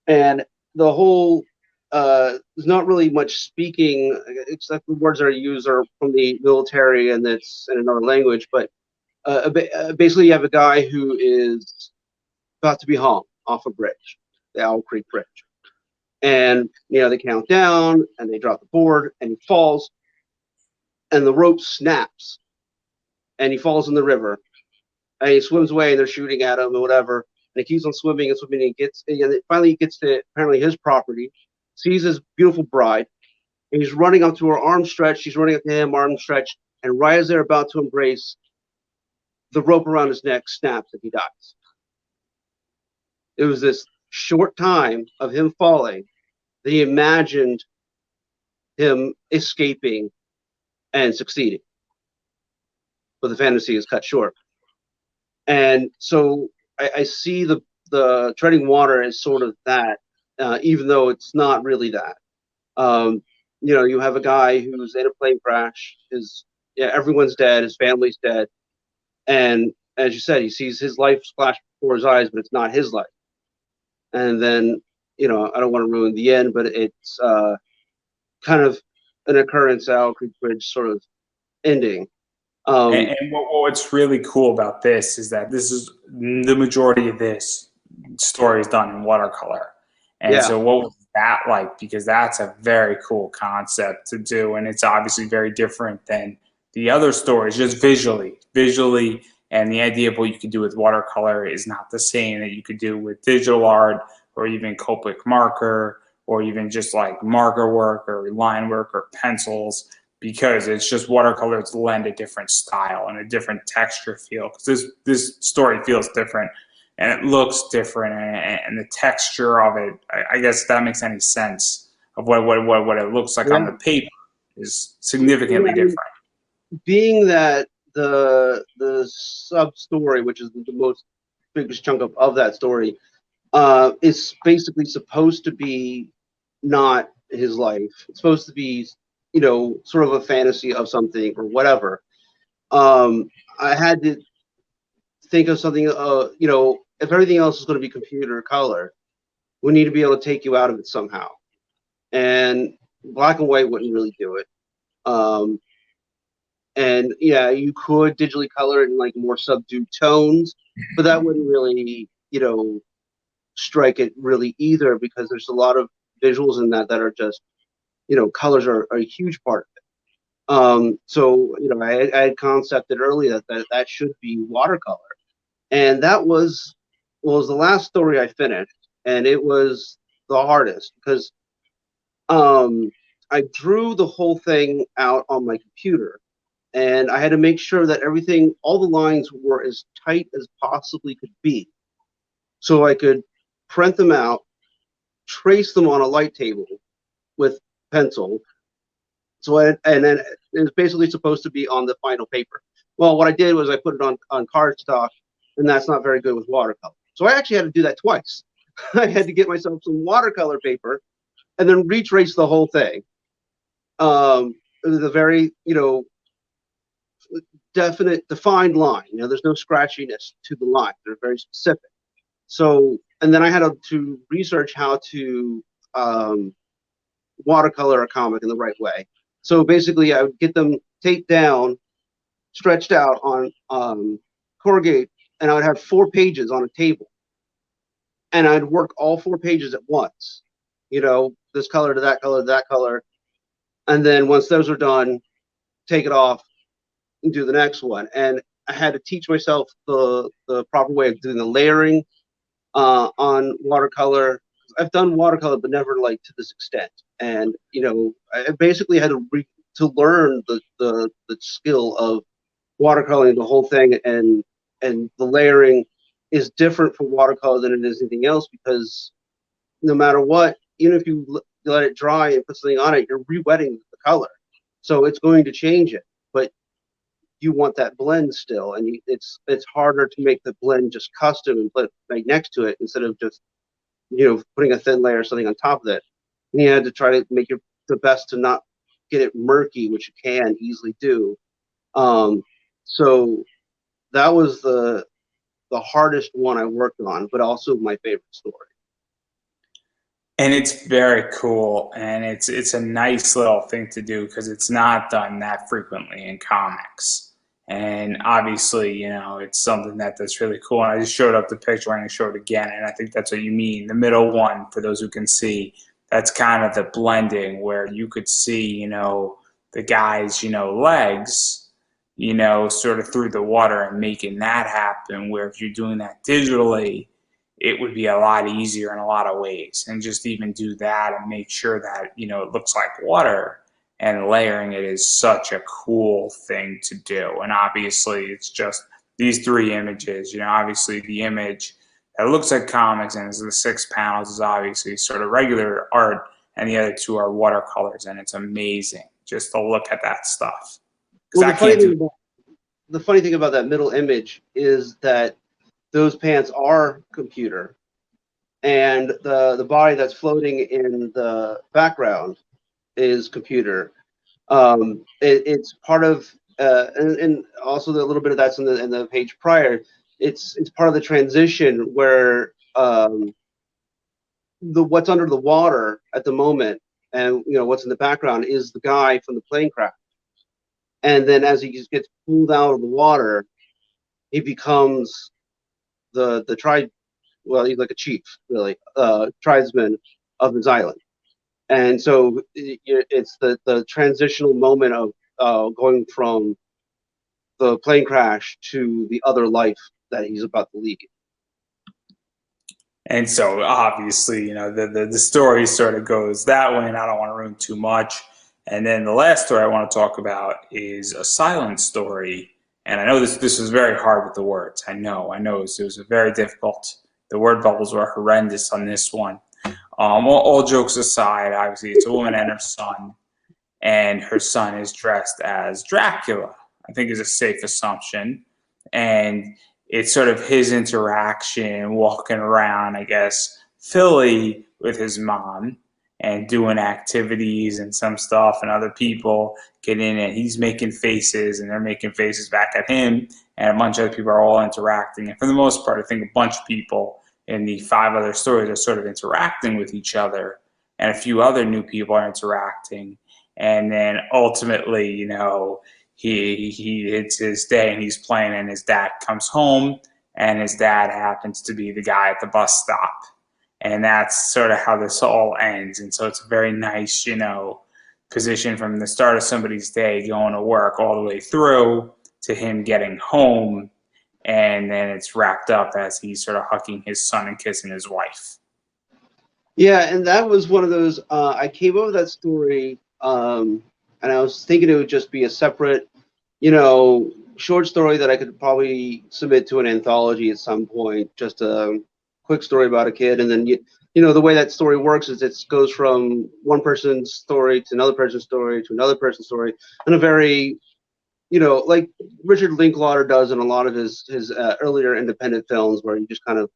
Speaker 2: And the whole there's not really much speaking, except the words that are used are from the military and it's in another language. But basically, you have a guy who is about to be hung off a bridge, the Owl Creek Bridge. And they count down and they drop the board and he falls and the rope snaps and he falls in the river and he swims away and they're shooting at him or whatever. And he keeps on swimming and swimming and finally he gets to apparently his property, sees his beautiful bride, and he's running up to her, arm stretched. She's running up to him, arm stretched, and right as they're about to embrace, the rope around his neck snaps and he dies. It was this short time of him falling that he imagined him escaping and succeeding. But the fantasy is cut short. And so I see the treading water as sort of that, even though it's not really that. You have a guy who's in a plane crash. Everyone's dead. His family's dead. And as you said, he sees his life flash before his eyes, but it's not his life. And then, I don't want to ruin the end, but it's kind of an occurrence at Owl Creek Bridge sort of ending.
Speaker 1: And what's really cool about this is that this is the majority of this story is done in watercolor. And so what was that like? Because that's a very cool concept to do. And it's obviously very different than the other stories, just visually. And the idea of what you could do with watercolor is not the same that you could do with digital art or even Copic marker or even just like marker work or line work or pencils, because it's just watercolors lend a different style and a different texture feel. Because this story feels different and it looks different, and the texture of it, I guess if that makes any sense, of what it looks like on the paper is significantly different.
Speaker 2: Being that the sub story, which is the most biggest chunk of that story, is basically supposed to be not his life. It's supposed to be, sort of a fantasy of something or whatever. I had to think of something, if everything else is going to be computer color, we need to be able to take you out of it somehow. And black and white wouldn't really do it. And yeah, you could digitally color it in like more subdued tones, but that wouldn't really, strike it really either, because there's a lot of visuals in that are just, colors are a huge part of it. So, I had concepted earlier that should be watercolor. And that was the last story I finished, and it was the hardest because I drew the whole thing out on my computer, and I had to make sure that all the lines were as tight as possibly could be, so I could print them out, trace them on a light table with pencil. And then it was basically supposed to be on the final paper. Well, what I did was I put it on cardstock, and that's not very good with watercolor. So I actually had to do that twice. I had to get myself some watercolor paper and then retrace the whole thing. It was a very, definite defined line. You know, there's no scratchiness to the line. They're very specific. So, and then I had to research how to watercolor a comic in the right way. So basically, I would get them taped down, stretched out on corrugate, and I would have 4 pages on a table, and I'd work all 4 pages at once. You know, this color to that color to that color, and then once those are done, take it off and do the next one. And I had to teach myself the proper way of doing the layering on watercolor. I've done watercolor, but never like to this extent. And you know, I basically had to learn the skill of watercoloring the whole thing, and the layering is different for watercolor than it is anything else, because no matter what, even if you let it dry and put something on it, you're re-wetting the color, so it's going to change it. But you want that blend still, and it's harder to make the blend just custom and put right next to it instead of just, you know, putting a thin layer or something on top of it. And you had to try to make the best to not get it murky, which you can easily do. So that was the hardest one I worked on, but also my favorite story.
Speaker 1: And it's very cool, and it's a nice little thing to do because it's not done that frequently in comics. And obviously, you know, it's something that's really cool. And I just showed up the picture, and I show it again, and I think that's what you mean. The middle one, for those who can see, that's kind of the blending where you could see, you know, the guy's, you know, legs, you know, sort of through the water, and making that happen. Where if you're doing that digitally, it would be a lot easier in a lot of ways. And just even do that and make sure that, you know, it looks like water, and layering it is such a cool thing to do. And obviously it's just these 3 images, you know, obviously the image that looks like comics and is the 6 panels is obviously sort of regular art, and the other 2 are watercolors, and it's amazing just to look at that stuff.
Speaker 2: Well,
Speaker 1: I can't do.
Speaker 2: the funny thing about that middle image is that those pants are computer, and the body that's floating in the background is computer. It's part of, and also the little bit of that's in the page prior. It's part of the transition where the what's under the water at the moment, and you know what's in the background is the guy from the plane crash. And then as he just gets pulled out of the water, he becomes the tribe. Well, he's like a chief, really, tribesman of his island. And so it's the transitional moment of going from the plane crash to the other life that he's about to lead.
Speaker 1: And so obviously, you know, the story sort of goes that way, and I don't want to ruin too much. And then the last story I want to talk about is a silent story. And I know this was very hard with the words. I know it was very difficult. The word bubbles were horrendous on this one. All jokes aside, obviously it's a woman and her son, and her son is dressed as Dracula, I think is a safe assumption. And it's sort of his interaction walking around, I guess, Philly with his mom and doing activities and some stuff, and other people get in, and he's making faces and they're making faces back at him, and a bunch of other people are all interacting. And for the most part, I think a bunch of people in the 5 other stories are sort of interacting with each other, and a few other new people are interacting. And then ultimately, you know, it's his day and he's playing, and his dad comes home, and his dad happens to be the guy at the bus stop. And that's sort of how this all ends. And so it's a very nice, you know, position from the start of somebody's day going to work all the way through to him getting home. And then it's wrapped up as he's sort of hugging his son and kissing his wife.
Speaker 2: Yeah, and that was one of those. I came up with that story, and I was thinking it would just be a separate, you know, short story that I could probably submit to an anthology at some point. Just a quick story about a kid, and then you know the way that story works is it goes from one person's story to another person's story to another person's story, in a very, you know, like Richard Linklater does in a lot of his earlier independent films, where you just kind of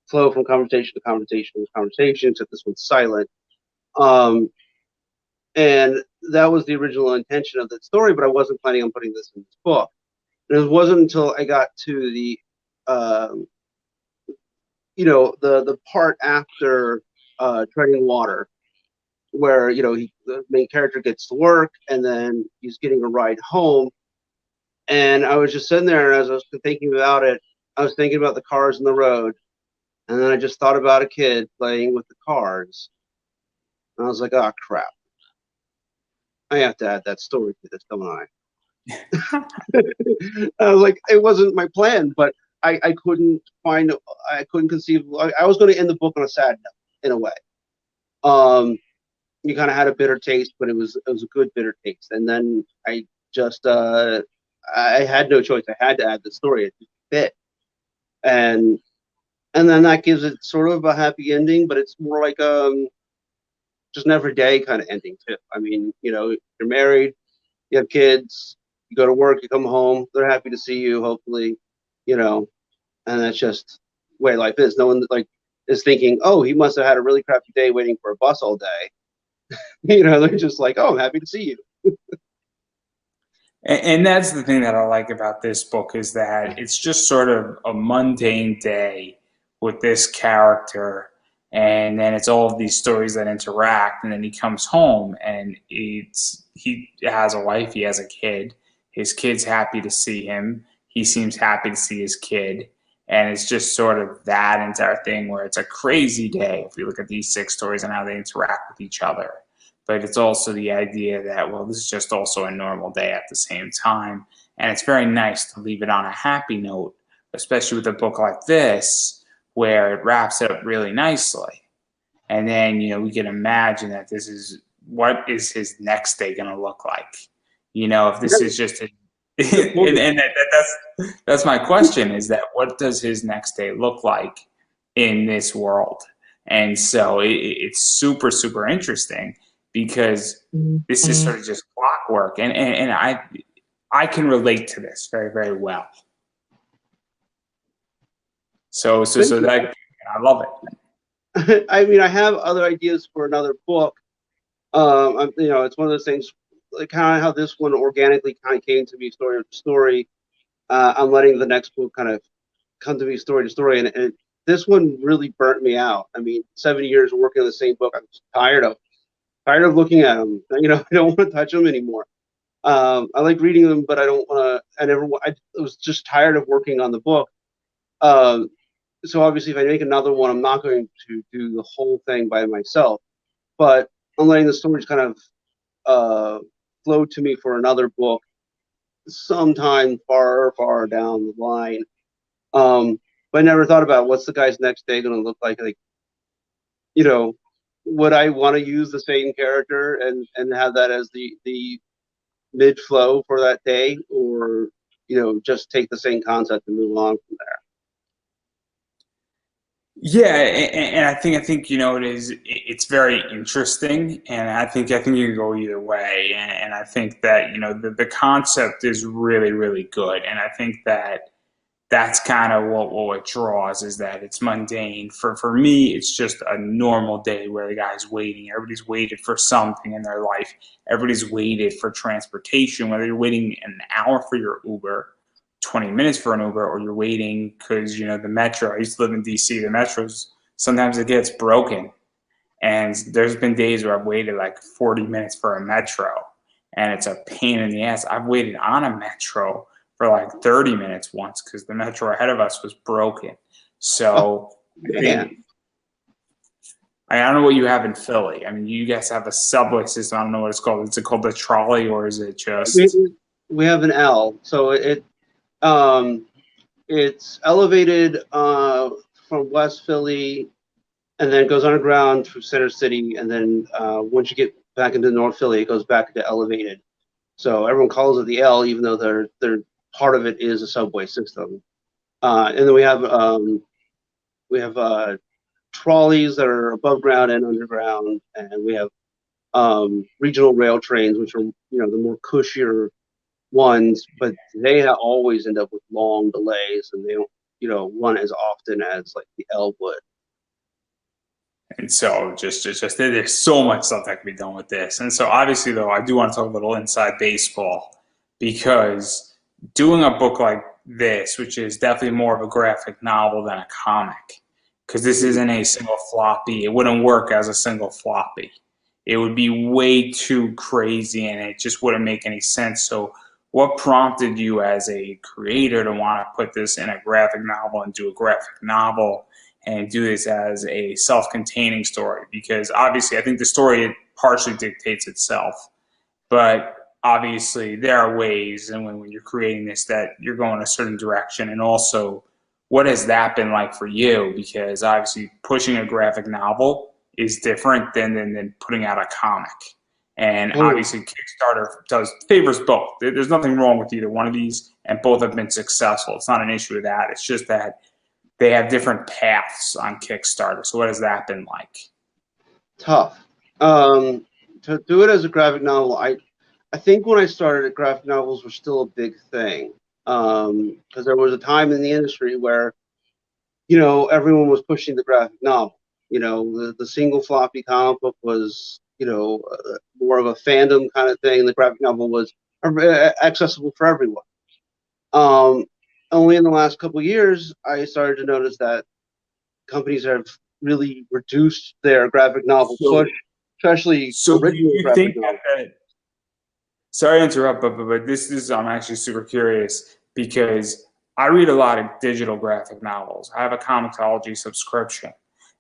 Speaker 2: flow from conversation to conversation to conversation, except this one's silent. And that was the original intention of that story, but I wasn't planning on putting this in this book. And it wasn't until I got to the, um, the part after treading water, where the main character gets to work and then he's getting a ride home. And I was just sitting there, and as I was thinking about it, I was thinking about the cars in the road, and then I just thought about a kid playing with the cars, and I was like, oh crap, I have to add that story to this, don't I? I was like, it wasn't my plan, but I couldn't find, I couldn't conceive. I was going to end the book on a sad note, in a way. You kind of had a bitter taste, but it was a good bitter taste. And then I just I had no choice. I had to add the story. It just fit, and then that gives it sort of a happy ending, but it's more like just an everyday kind of ending too. I mean, you're married, you have kids, you go to work, you come home, they're happy to see you, hopefully, and that's just the way life is. No one is thinking, oh, he must have had a really crappy day waiting for a bus all day. They're just like, oh, I'm happy to see you.
Speaker 1: And that's the thing that I like about this book is that it's just sort of a mundane day with this character, and then it's all of these stories that interact, and then he comes home and he has a wife, he has a kid, his kid's happy to see him, he seems happy to see his kid, and it's just sort of that entire thing where it's a crazy day if you look at these six stories and how they interact with each other. But it's also the idea that, well, this is just also a normal day at the same time. And it's very nice to leave it on a happy note, especially with a book like this, where it wraps up really nicely. And then, we can imagine that this is what is his next day going to look like? If this is just that's my question is that what does his next day look like in this world? And so it's super, super interesting because this is sort of just clockwork, and I can relate to this very, very well. So that I love
Speaker 2: it. I mean, I have other ideas for another book. It's one of those things, like kind of how this one organically kind of came to me, story to story. I'm letting the next book kind of come to me, story to story, and this one really burnt me out. I mean, 7 years working on the same book, I'm tired of looking at them. I don't want to touch them anymore. I like reading them, but I don't want to. I was just tired of working on the book. So obviously, if I make another one, I'm not going to do the whole thing by myself. But I'm letting the stories kind of flow to me for another book sometime far, far down the line. But I never thought about what's the guy's next day going to look like. Like, would I want to use the same character and have that as the mid flow for that day, or just take the same concept and move on from there?
Speaker 1: Yeah, and I think it is. It's very interesting, and I think you can go either way. And I think that the concept is really, really good, and I think that that's kind of what it draws is that it's mundane. For me, it's just a normal day where the guy's waiting. Everybody's waited for something in their life. Everybody's waited for transportation, whether you're waiting an hour for your Uber, 20 minutes for an Uber, or you're waiting because the metro. I used to live in DC. The metros sometimes it gets broken, and there's been days where I've waited like 40 minutes for a metro, and it's a pain in the ass. I've waited on a metro for like 30 minutes once because the metro ahead of us was broken. So I don't know what you have in Philly. I mean, you guys have a subway system. I don't know what it's called. Is it called the trolley or is it just?
Speaker 2: We have an L, so it's elevated from West Philly, and then it goes underground through Center City, and then once you get back into North Philly, it goes back to elevated. So everyone calls it the L, even though they're part of it is a subway system. And then we have trolleys that are above ground and underground, and we have regional rail trains, which are the more cushier ones, but they always end up with long delays, and they don't run as often as like the L would.
Speaker 1: And so just there's so much stuff that can be done with this. And so obviously though, I do want to talk a little inside baseball because doing a book like this, which is definitely more of a graphic novel than a comic, because this isn't a single floppy. It wouldn't work as a single floppy. It would be way too crazy and it just wouldn't make any sense. So what prompted you as a creator to want to put this in a graphic novel and do a graphic novel and do this as a self-containing story? Because obviously I think the story partially dictates itself, but obviously there are ways, and when you're creating this, that you're going a certain direction. And also, what has that been like for you? Because obviously pushing a graphic novel is different than putting out a comic. And
Speaker 2: Oh,
Speaker 1: obviously Kickstarter does favors both. There's nothing wrong with either one of these, and both have been successful. It's not an issue with that. It's just that they have different paths on Kickstarter. So what has that been like?
Speaker 2: tough. To do it as a graphic novel, I think when I started, graphic novels were still a big thing. Because there was a time in the industry where, everyone was pushing the graphic novel. The single floppy comic book was, more of a fandom kind of thing. The graphic novel was accessible for everyone. Um, Only in the last couple of years, I started to notice that companies have really reduced their graphic novel push,
Speaker 1: So,
Speaker 2: especially
Speaker 1: so do
Speaker 2: original
Speaker 1: you
Speaker 2: graphic
Speaker 1: think
Speaker 2: novels.
Speaker 1: that sorry to interrupt, but this is I'm actually super curious because I read a lot of digital graphic novels. I have a comicsology subscription,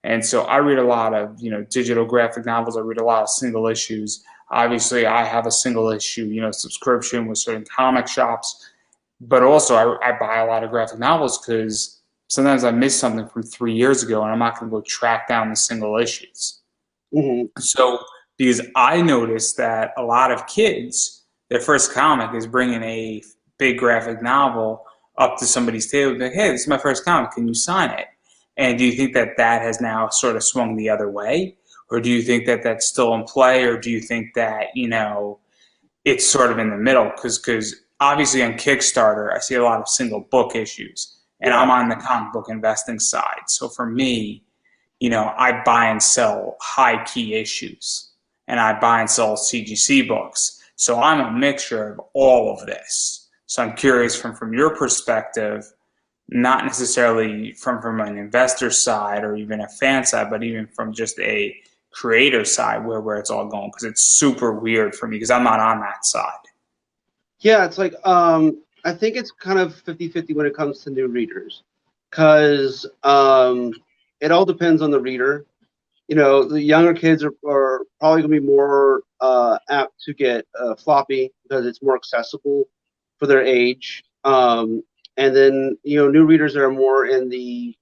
Speaker 1: and so I read a lot of digital graphic novels. I read a lot of single issues. Obviously, I have a single issue subscription with certain comic shops, but also I buy a lot of graphic novels because sometimes I miss something from 3 years ago, and I'm not going to go track down the single issues.
Speaker 2: Mm-hmm.
Speaker 1: So, because I noticed that a lot of kids, their first comic is bringing a big graphic novel up to somebody's table, like, "Hey, this is my first comic. Can you sign it?" And do you think that that has now sort of swung the other way, or do you think that that's still in play, or do you think that it's sort of in the middle? Because obviously on Kickstarter, I see a lot of single book issues, and I'm
Speaker 2: Yeah.
Speaker 1: on the comic book investing side. So for me, I buy and sell high key issues and I buy and sell CGC books. So I'm a mixture of all of this. So I'm curious from your perspective, not necessarily from an investor side or even a fan side, but even from just a creator side where it's all going, because it's super weird for me because I'm not on that side.
Speaker 2: Yeah, it's like I think it's kind of 50-50 when it comes to new readers. Because it all depends on the reader. The younger kids are probably going to be more apt to get floppy because it's more accessible for their age. And then, new readers that are more in the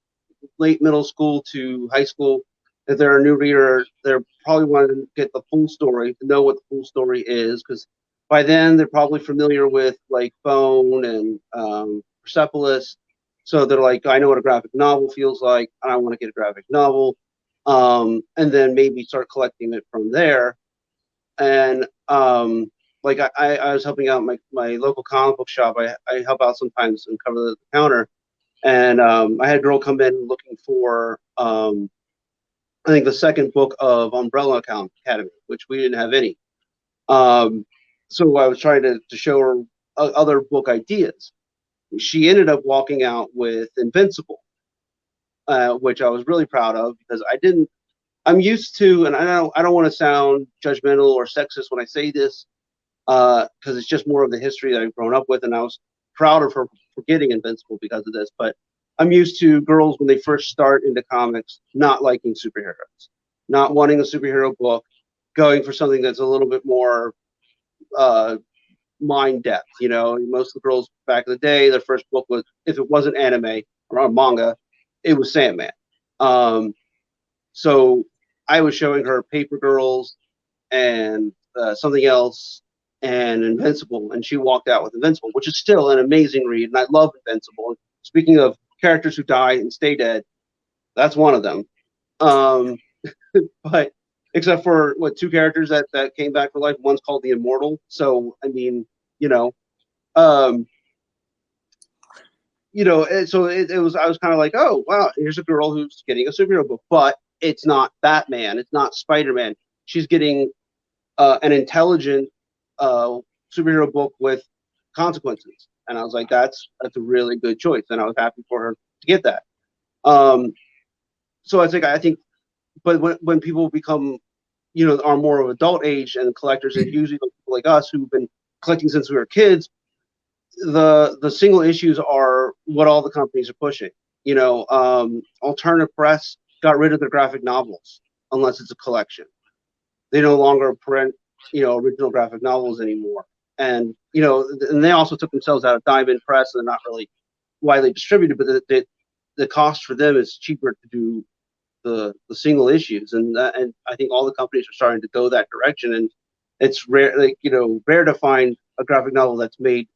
Speaker 2: late middle school to high school, if they're a new reader, they're probably want to get the full story, to know what the full story is, because by then they're probably familiar with like Bone and Persepolis. So they're like, I know what a graphic novel feels like. I want to get a graphic novel. And then maybe start collecting it from there. And like I was helping out my local comic book shop. I help out sometimes and cover the counter. And I had a girl come in looking for, I think, the second book of Umbrella Academy, which we didn't have any. Um, so I was trying to show her other book ideas. She ended up walking out with Invincible, which I was really proud of because I didn't. I'm used to, and I don't want to sound judgmental or sexist when I say this, because it's just more of the history that I've grown up with, and I was proud of her for getting Invincible because of this. But I'm used to girls when they first start into comics not liking superheroes, not wanting a superhero book, going for something that's a little bit more uh, mind depth. Most of the girls back in the day, their first book was, if it wasn't anime or a manga, it was Sandman. Um, so I was showing her Paper Girls and something else and Invincible, and she walked out with Invincible, which is still an amazing read, and I love Invincible. Speaking of characters who die and stay dead, that's one of them. Um, but except for two characters that came back for life. One's called the Immortal. So I mean, you know, um, so it was. I was kind of like, oh wow, here's a girl who's getting a superhero book, but it's not Batman, it's not Spider-Man. She's getting an intelligent superhero book with consequences, and I was like, that's a really good choice, and I was happy for her to get that. So I think, but when people become, are more of adult age and collectors, and usually people like us who've been collecting since we were kids, the single issues are what all the companies are pushing. Alternative press got rid of their graphic novels unless it's a collection. They no longer print, original graphic novels anymore. And, and they also took themselves out of Diamond Press, and they're not really widely distributed, but the cost for them is cheaper to do the single issues. And I think all the companies are starting to go that direction. And it's rare, rare to find a graphic novel that's made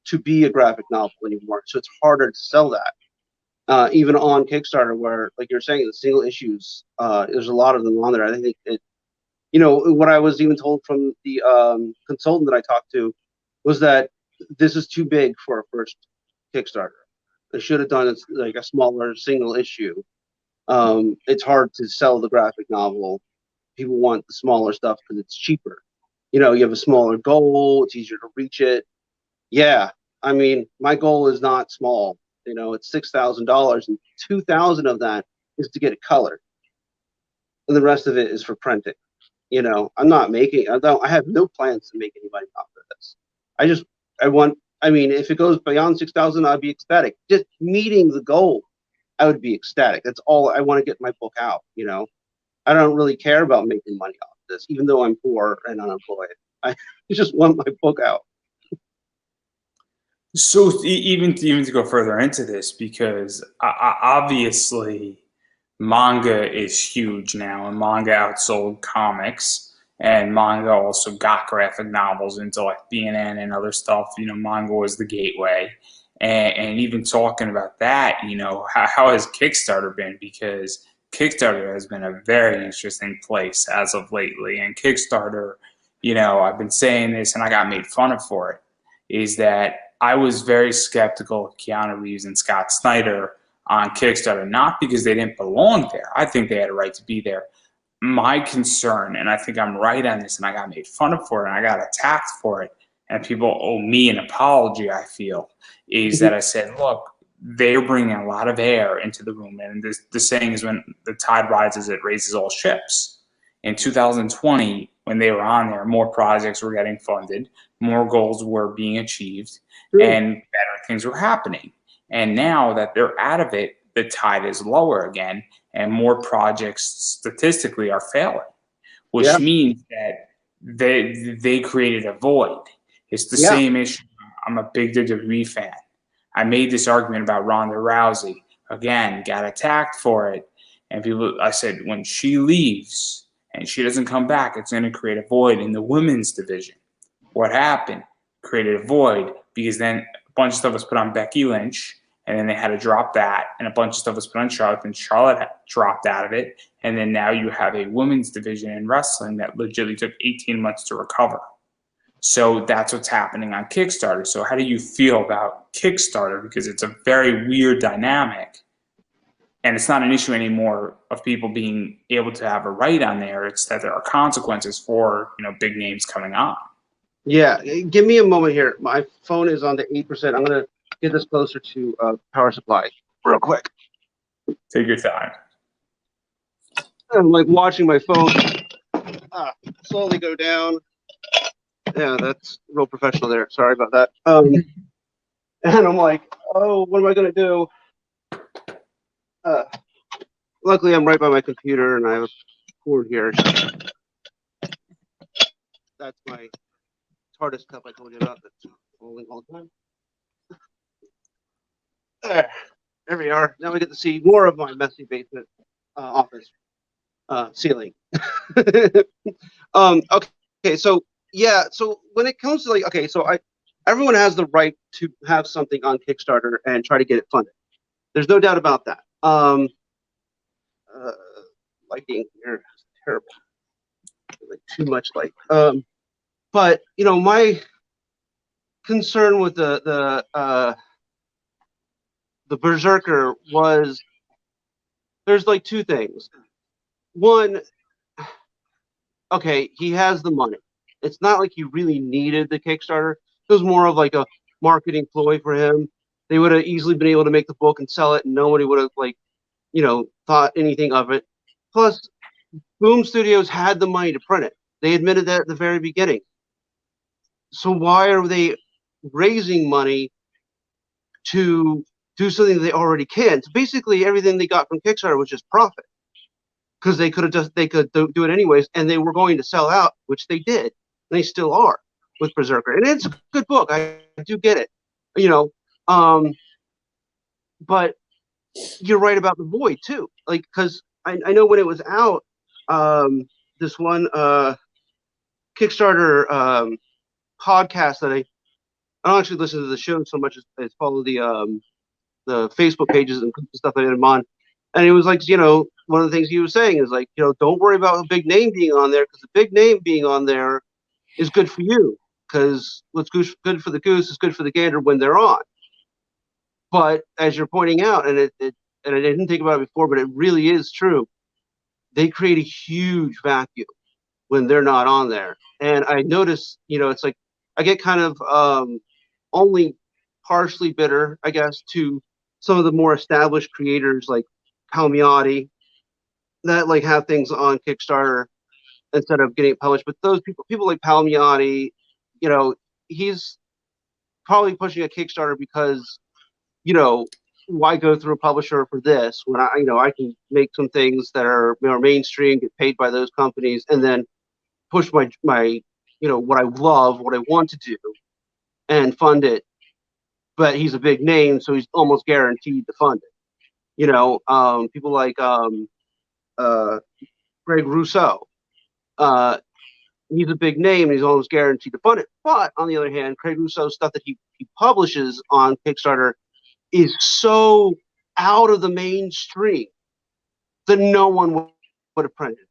Speaker 2: to be a graphic novel anymore. So it's harder to sell that. Even on Kickstarter, where, like you're saying, the single issues, there's a lot of them on there. I think what I was even told from the consultant that I talked to was that this is too big for a first Kickstarter. They should have done it like a smaller single issue. It's hard to sell the graphic novel. People want the smaller stuff because it's cheaper. You have a smaller goal. It's easier to reach it. Yeah, I mean, my goal is not small. It's $6,000, and $2,000 of that is to get it colored, and the rest of it is for printing. I'm not making. I have no plans to make any money off of this. I mean, if it goes beyond 6,000, I'd be ecstatic. Just meeting the goal, I would be ecstatic. That's all I want to get my book out. I don't really care about making money off of this, even though I'm poor and unemployed. I just want my book out.
Speaker 1: So even to go further into this, because obviously manga is huge now, and manga outsold comics, and manga also got graphic novels into like BNN and other stuff. Manga was the gateway, and even talking about that, how has Kickstarter been? Because Kickstarter has been a very interesting place as of lately, and Kickstarter, I've been saying this, and I got made fun of for it, is that I was very skeptical of Keanu Reeves and Scott Snyder on Kickstarter, not because they didn't belong there. I think they had a right to be there. My concern, and I think I'm right on this, and I got made fun of for it, and I got attacked for it, and people owe me an apology, I feel, is that I said, look, they're bringing a lot of air into the room, and the saying is when the tide rises, it raises all ships. In 2020, when they were on there, more projects were getting funded, more goals were being achieved, and better things were happening. And now that they're out of it, the tide is lower again, and more projects statistically are failing, which means that they created a void. It's the same issue. I'm a big WWE fan. I made this argument about Ronda Rousey. Again, got attacked for it. And I said, when she leaves and she doesn't come back, it's going to create a void in the women's division. What happened? Created a void, because then a bunch of stuff was put on Becky Lynch, and then they had to drop that, and a bunch of stuff was put on Charlotte, and Charlotte dropped out of it, and then now you have a women's division in wrestling that legitimately took 18 months to recover. So that's what's happening on Kickstarter. So how do you feel about Kickstarter? Because it's a very weird dynamic, and it's not an issue anymore of people being able to have a right on there. It's that there are consequences for big names coming on.
Speaker 2: Yeah, give me a moment here. My phone is on the 8%. I'm going to get this closer to power supply real quick.
Speaker 1: Take your time.
Speaker 2: I'm like watching my phone slowly go down. Yeah, that's real professional there. Sorry about that. And I'm like, oh, what am I going to do? Luckily, I'm right by my computer, and I have a cord here. That's my TARDIS cup I told you about that's falling all the time. There we are. Now we get to see more of my messy basement office ceiling. Okay, so yeah, so when it comes to everyone has the right to have something on Kickstarter and try to get it funded. There's no doubt about that. Lighting here is terrible. Like too much light. But my concern with the Berserker was there's like two things. one, okay, he has the money. It's not like he really needed the Kickstarter. It was more of like a marketing ploy for him. They would have easily been able to make the book and sell it, and nobody would have like, thought anything of it. Plus, Boom Studios had the money to print it. They admitted that at the very beginning. So why are they raising money to do something they already can? So basically, everything they got from Kickstarter was just profit because they could do it anyways, and they were going to sell out, which they did. And they still are with Berserker, and it's a good book. I do get it, you know. But you're right about the Void too, like because I know when it was out, this one Kickstarter podcast that I don't actually listen to the show so much as follow the Facebook pages and stuff that I'm on. And it was like, one of the things he was saying is like, don't worry about a big name being on there because the big name being on there is good for you because what's good for the goose is good for the gander when they're on. But as you're pointing out, and and I didn't think about it before, but it really is true. They create a huge vacuum when they're not on there. And I notice, it's like I get kind of only partially bitter, I guess, to some of the more established creators like Palmiotti that like have things on Kickstarter instead of getting it published. But those people like Palmiotti, he's probably pushing a Kickstarter because, why go through a publisher for this when I can make some things that are mainstream, get paid by those companies, and then push my what I love, what I want to do, and fund it. But he's a big name, so he's almost guaranteed to fund it. People like Greg Rousseau. He's a big name, and he's almost guaranteed to fund it. But on the other hand, Craig Rousseau's stuff that he publishes on Kickstarter is so out of the mainstream that no one would have printed.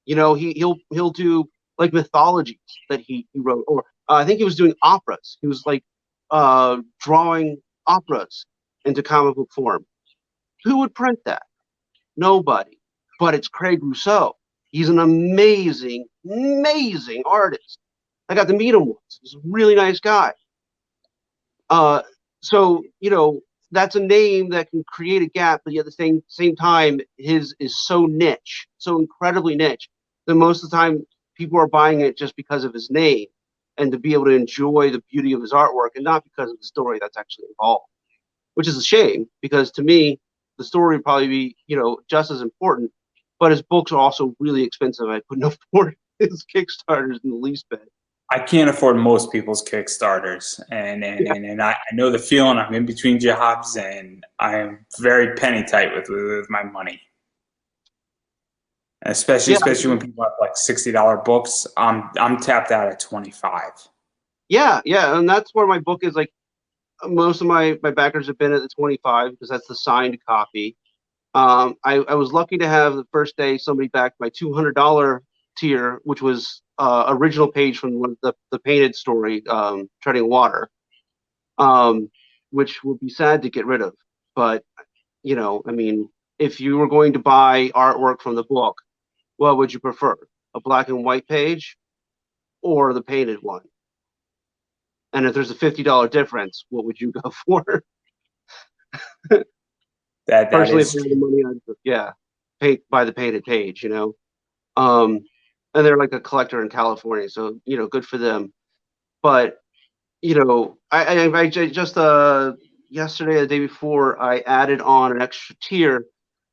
Speaker 2: He'll do like mythologies that he wrote, or I think he was doing operas. He was like drawing operas into comic book form. Who would print that? Nobody. But it's Craig Rousseau. He's an amazing, amazing artist. I got to meet him once. He's a really nice guy. So that's a name that can create a gap, but yet at the same time, his is so niche, so incredibly niche, that most of the time people are buying it just because of his name and to be able to enjoy the beauty of his artwork and not because of the story that's actually involved, which is a shame because to me, the story would probably be, just as important, but his books are also really expensive. I couldn't afford his Kickstarters in the least bit.
Speaker 1: I can't afford most people's Kickstarters, and I know the feeling. I'm in between jobs, and I am very penny tight with my money. And especially when people have like $60 books, I'm tapped out at 25.
Speaker 2: Yeah, and that's where my book is. Like most of my backers have been at the 25 because that's the signed copy. I was lucky to have the first day somebody backed my $200 tier, which was original page from one of the painted story, Treading Water, which would be sad to get rid of. But, if you were going to buy artwork from the book, what would you prefer? A black and white page or the painted one? And if there's a $50 difference, what would you go for?
Speaker 1: That
Speaker 2: Personally,
Speaker 1: is
Speaker 2: if the money, I'd buy the painted page, and they're like a collector in California, so good for them. But I just yesterday, the day before, I added on an extra tier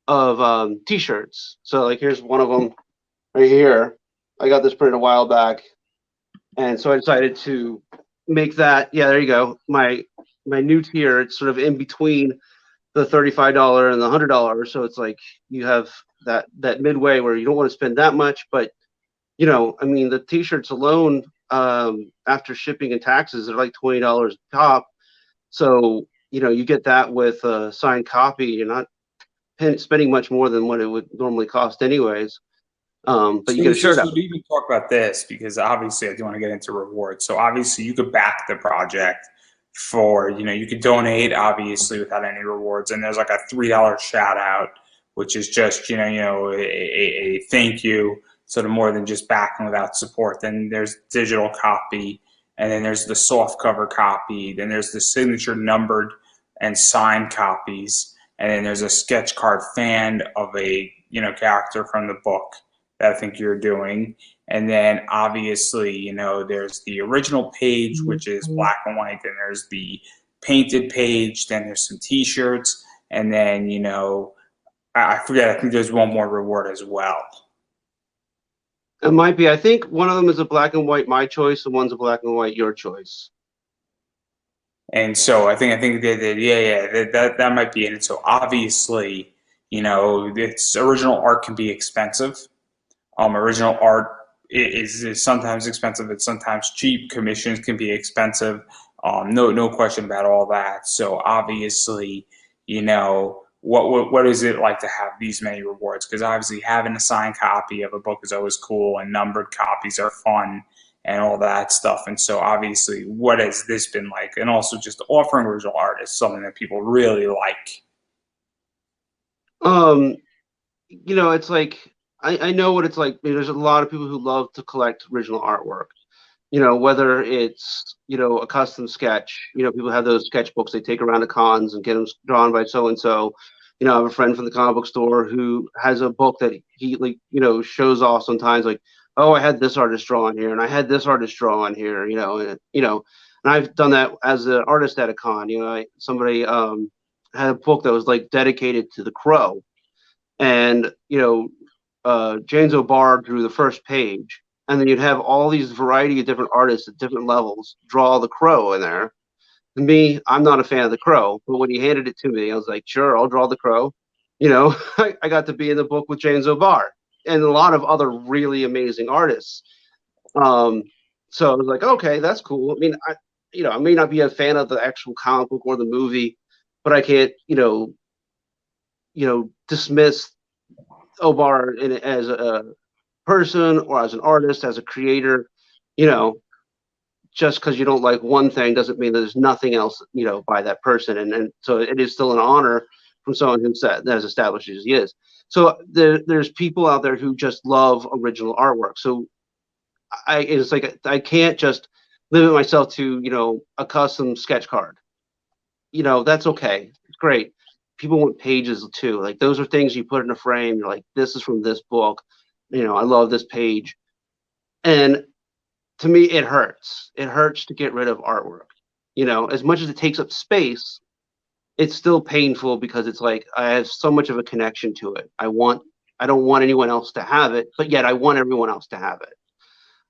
Speaker 2: of T-shirts. So like, here's one of them right here. I got this printed a while back, and so I decided to make that. Yeah, there you go. My new tier. It's sort of in between the $35 and the $100. So it's like you have that midway where you don't want to spend that much, but the T-shirts alone, after shipping and taxes, are like $20 a top. So you get that with a signed copy. You're not spending much more than what it would normally cost, anyways. But you get a shirt out.
Speaker 1: So to even talk about this, because obviously I do want to get into rewards. So obviously you could back the project for, you could donate obviously without any rewards. And there's like a $3 shout out, which is just a thank you, sort of more than just backing without support. Then there's digital copy, and then there's the soft cover copy. Then there's the signature numbered and signed copies, and then there's a sketch card fan of a character from the book that I think you're doing. And then obviously, there's the original page, which is black and white. Then there's the painted page. Then there's some T-shirts, and then I forget. I think there's one more reward as well.
Speaker 2: It might be. I think one of them is a black and white my choice, and one's a black and white your choice.
Speaker 1: And so I think that might be it. And so obviously, its original art can be expensive. Original art is sometimes expensive. It's sometimes cheap. Commissions can be expensive. No question about all that. So obviously, what is it like to have these many rewards? Because obviously, having a signed copy of a book is always cool, and numbered copies are fun, and all that stuff. And so obviously, what has this been like? And also, just offering original art is something that people really like.
Speaker 2: It's like I know what it's like. I mean, there's a lot of people who love to collect original artwork. Whether it's a custom sketch. People have those sketchbooks they take around to cons and get them drawn by so and so. I have a friend from the comic book store who has a book that he shows off sometimes, like, oh, I had this artist draw on here, and I had this artist draw on here, and I've done that as an artist at a con. Somebody had a book that was like dedicated to the Crow, and James O'Barr drew the first page, and then you'd have all these variety of different artists at different levels draw the Crow in there. And me, I'm not a fan of the Crow, but when he handed it to me, I was like, sure, I'll draw the Crow. I got to be in the book with James O'Barr and a lot of other really amazing artists. So I was like, okay, that's cool. I mean, I may not be a fan of the actual comic book or the movie, but I can't, dismiss O'Barr as a person or as an artist, as a creator. Just because you don't like one thing doesn't mean that there's nothing else, by that person. And so it is still an honor from someone who's as established as he is. So there's people out there who just love original artwork. So it's like I can't just limit myself to, a custom sketch card. That's okay. It's great. People want pages too. Like those are things you put in a frame. You're like, this is from this book. I love this page. And to me, it hurts. It hurts to get rid of artwork. As much as it takes up space, it's still painful because it's like I have so much of a connection to it. I don't want anyone else to have it, but yet I want everyone else to have it.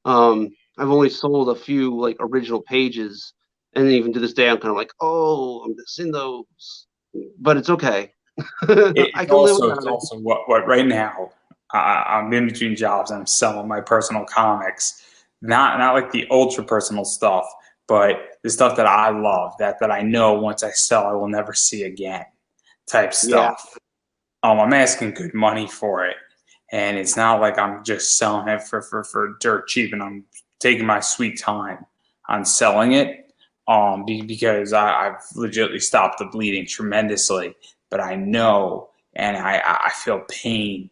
Speaker 2: I've only sold a few like original pages, and even to this day, I'm kind of like, oh, I'm missing those, but it's okay. I can live
Speaker 1: It's
Speaker 2: without it.
Speaker 1: also what right now. I'm in between jobs and I'm selling my personal comics, not like the ultra personal stuff, but the stuff that I love that I know once I sell I will never see again, type
Speaker 2: Yeah.
Speaker 1: stuff. I'm asking good money for it, and it's not like I'm just selling it for dirt cheap, and I'm taking my sweet time on selling it. Because I've legitimately stopped the bleeding tremendously, but I know and I feel pain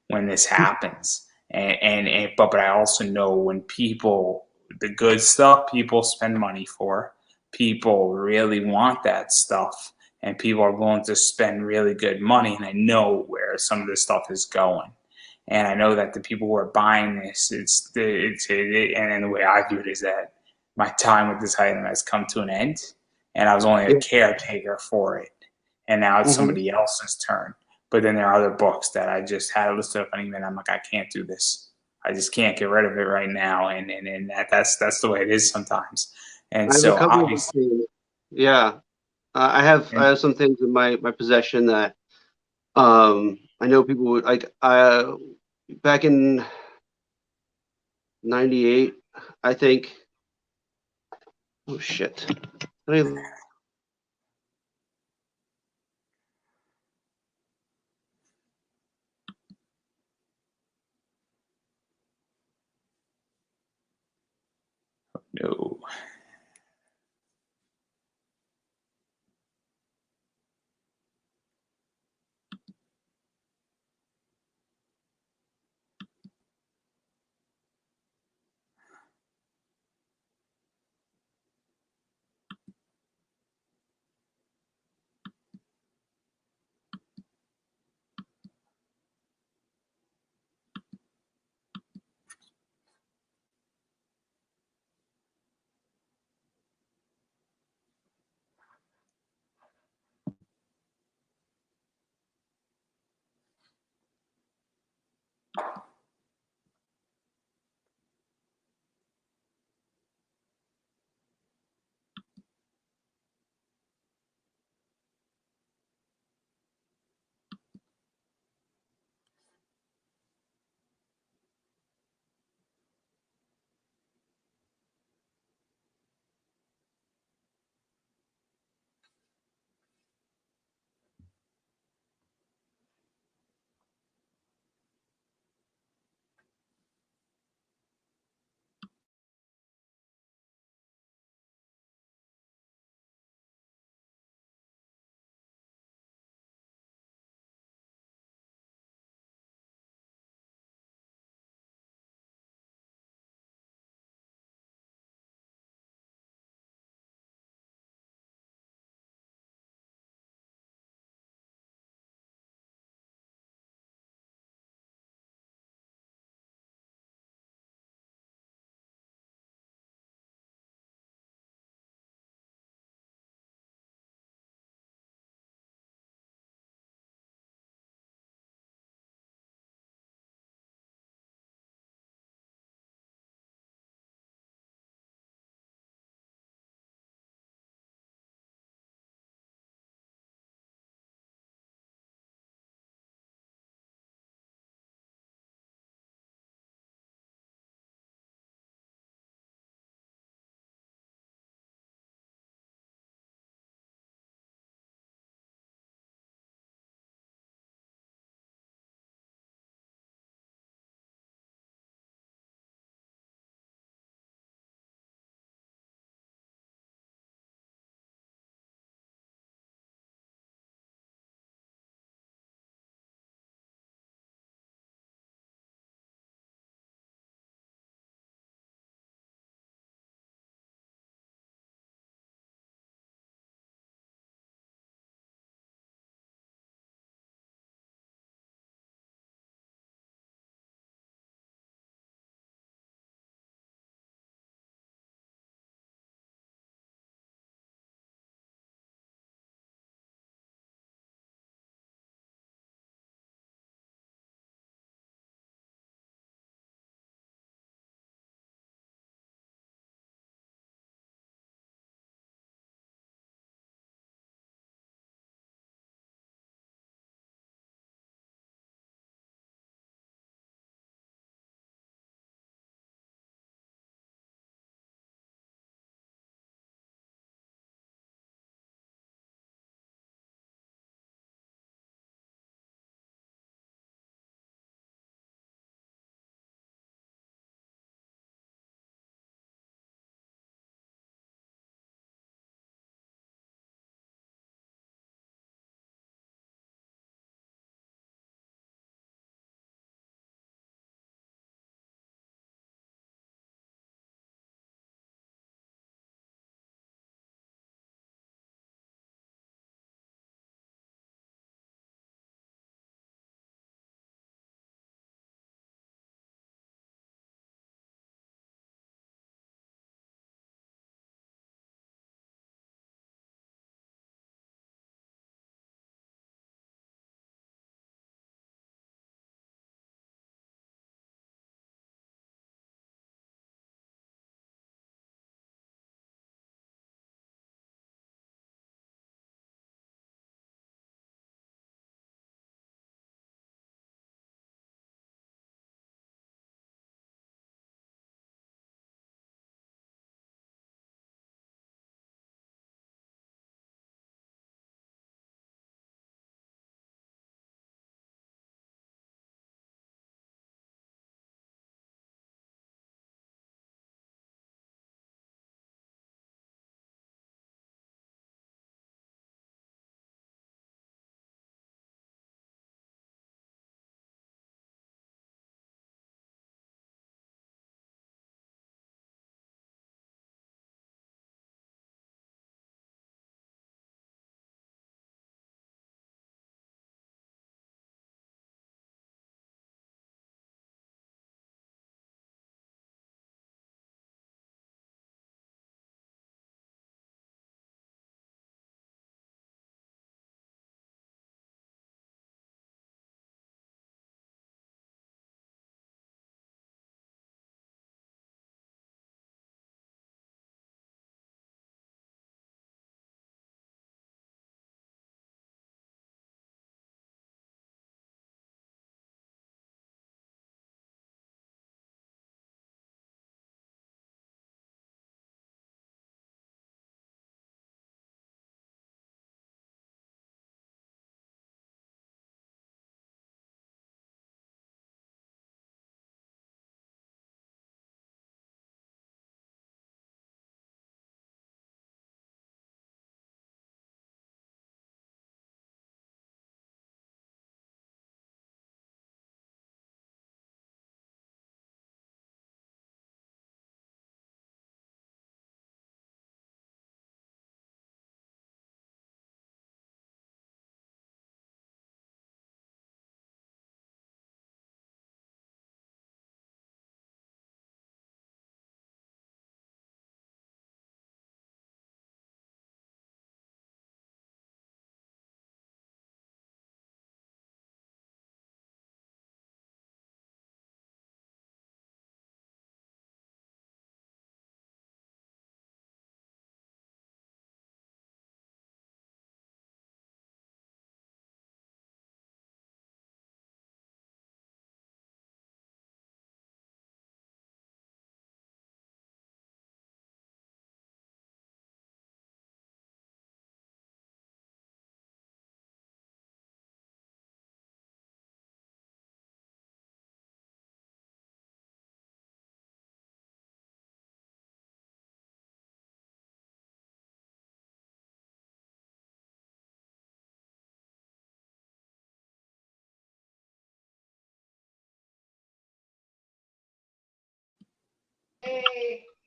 Speaker 1: when this happens, but I also know when the good stuff people spend money for, people really want that stuff, and people are willing to spend really good money, and I know where some of this stuff is going. And I know that the people who are buying this, and the way I view it is that my time with this item has come to an end, and I was only a
Speaker 2: Yeah.
Speaker 1: caretaker for it, and now it's
Speaker 2: Mm-hmm.
Speaker 1: somebody else's turn. But then there are other books that I just had listed up on eBay, and I'm like, I can't do this. I just can't get rid of it right now, and that's the way it is sometimes. And
Speaker 2: I have a
Speaker 1: so
Speaker 2: couple of
Speaker 1: obviously,
Speaker 2: things. Yeah. I have some things in my possession that I know people would like. Back in '98, I think. Oh shit!
Speaker 1: no.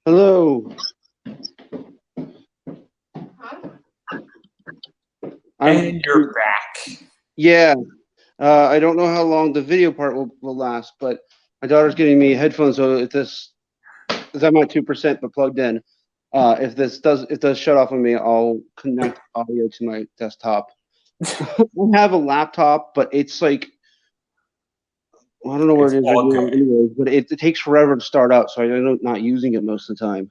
Speaker 2: Hello.
Speaker 1: And you're back.
Speaker 2: Yeah. I don't know how long the video part will last, but my daughter's getting me headphones, so if this, because I'm at 2% but plugged in, if it does shut off on me, I'll connect audio to my desktop. I have a laptop, but it's like, I don't know where
Speaker 1: It's
Speaker 2: it is right
Speaker 1: all
Speaker 2: now,
Speaker 1: good.
Speaker 2: anyways, but it takes forever to start up, so I'm not using it most of the time.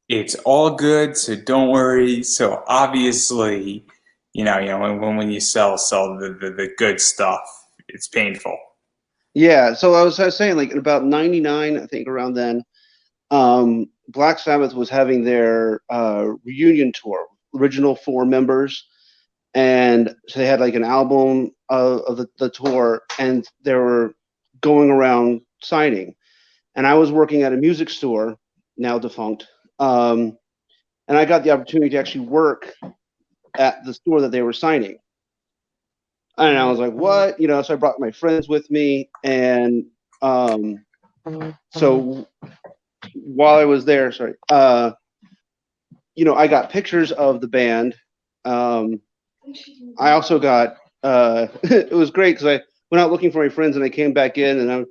Speaker 1: It's all good, so don't worry. So obviously, when you sell the good stuff, it's painful.
Speaker 2: Yeah, so I was saying, like, in about 99, I think around then, Black Sabbath was having their reunion tour, original four members, and so they had like an album of the tour, and they were going around signing. And I was working at a music store, now defunct, and I got the opportunity to actually work at the store that they were signing. And I was like, what? So I brought my friends with me, and so while I was there, sorry, I got pictures of the band. I also got it was great because I went out looking for my friends and I came back in, and I'm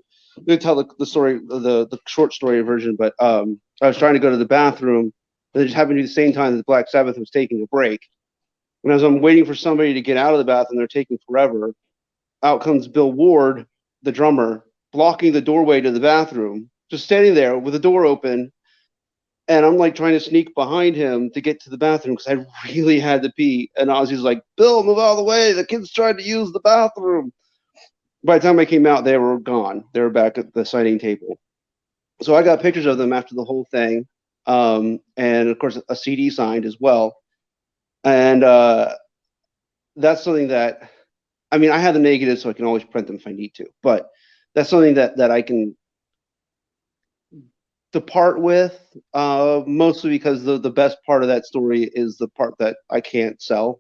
Speaker 2: going to tell the story, the short story version. But I was trying to go to the bathroom, but it just happened to be the same time that Black Sabbath was taking a break. And as I'm waiting for somebody to get out of the bathroom, they're taking forever. Out comes Bill Ward, the drummer, blocking the doorway to the bathroom, just standing there with the door open. And I'm like trying to sneak behind him to get to the bathroom because I really had to pee. And Ozzy's like, Bill, move out of the way. The kid's trying to use the bathroom. By the time I came out, they were gone. They were back at the signing table. So I got pictures of them after the whole thing. And of course, a CD signed as well. And that's something that, I mean, I have the negatives, so I can always print them if I need to. But that's something that I can depart with, mostly because the best part of that story is the part that I can't sell.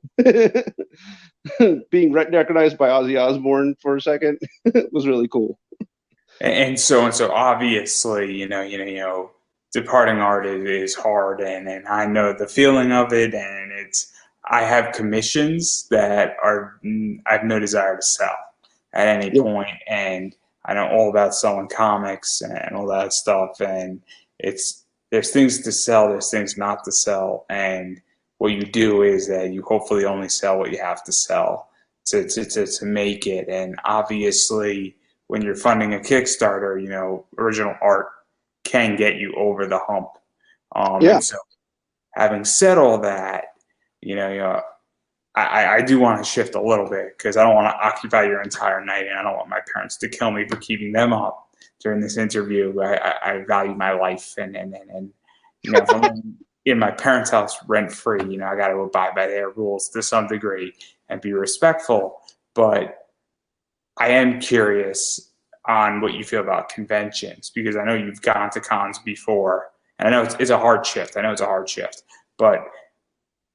Speaker 2: Being recognized by Ozzy Osbourne for a second was really cool.
Speaker 1: And so obviously, departing art is hard, and I know the feeling of it, and I have commissions that I have no desire to sell at any
Speaker 2: Yeah.
Speaker 1: point, and I know all about selling comics and all that stuff, and there's things to sell, there's things not to sell, and what you do is that you hopefully only sell what you have to sell to make it, and obviously when you're funding a Kickstarter, original art can get you over the hump.
Speaker 2: Yeah.
Speaker 1: And so, having said all that, I do want to shift a little bit because I don't want to occupy your entire night, and I don't want my parents to kill me for keeping them up during this interview. I value my life, and if I'm in my parents' house rent free, I got to abide by their rules to some degree and be respectful. But I am curious on what you feel about conventions because I know you've gone to cons before, and I know it's a hard shift. I know it's a hard shift, but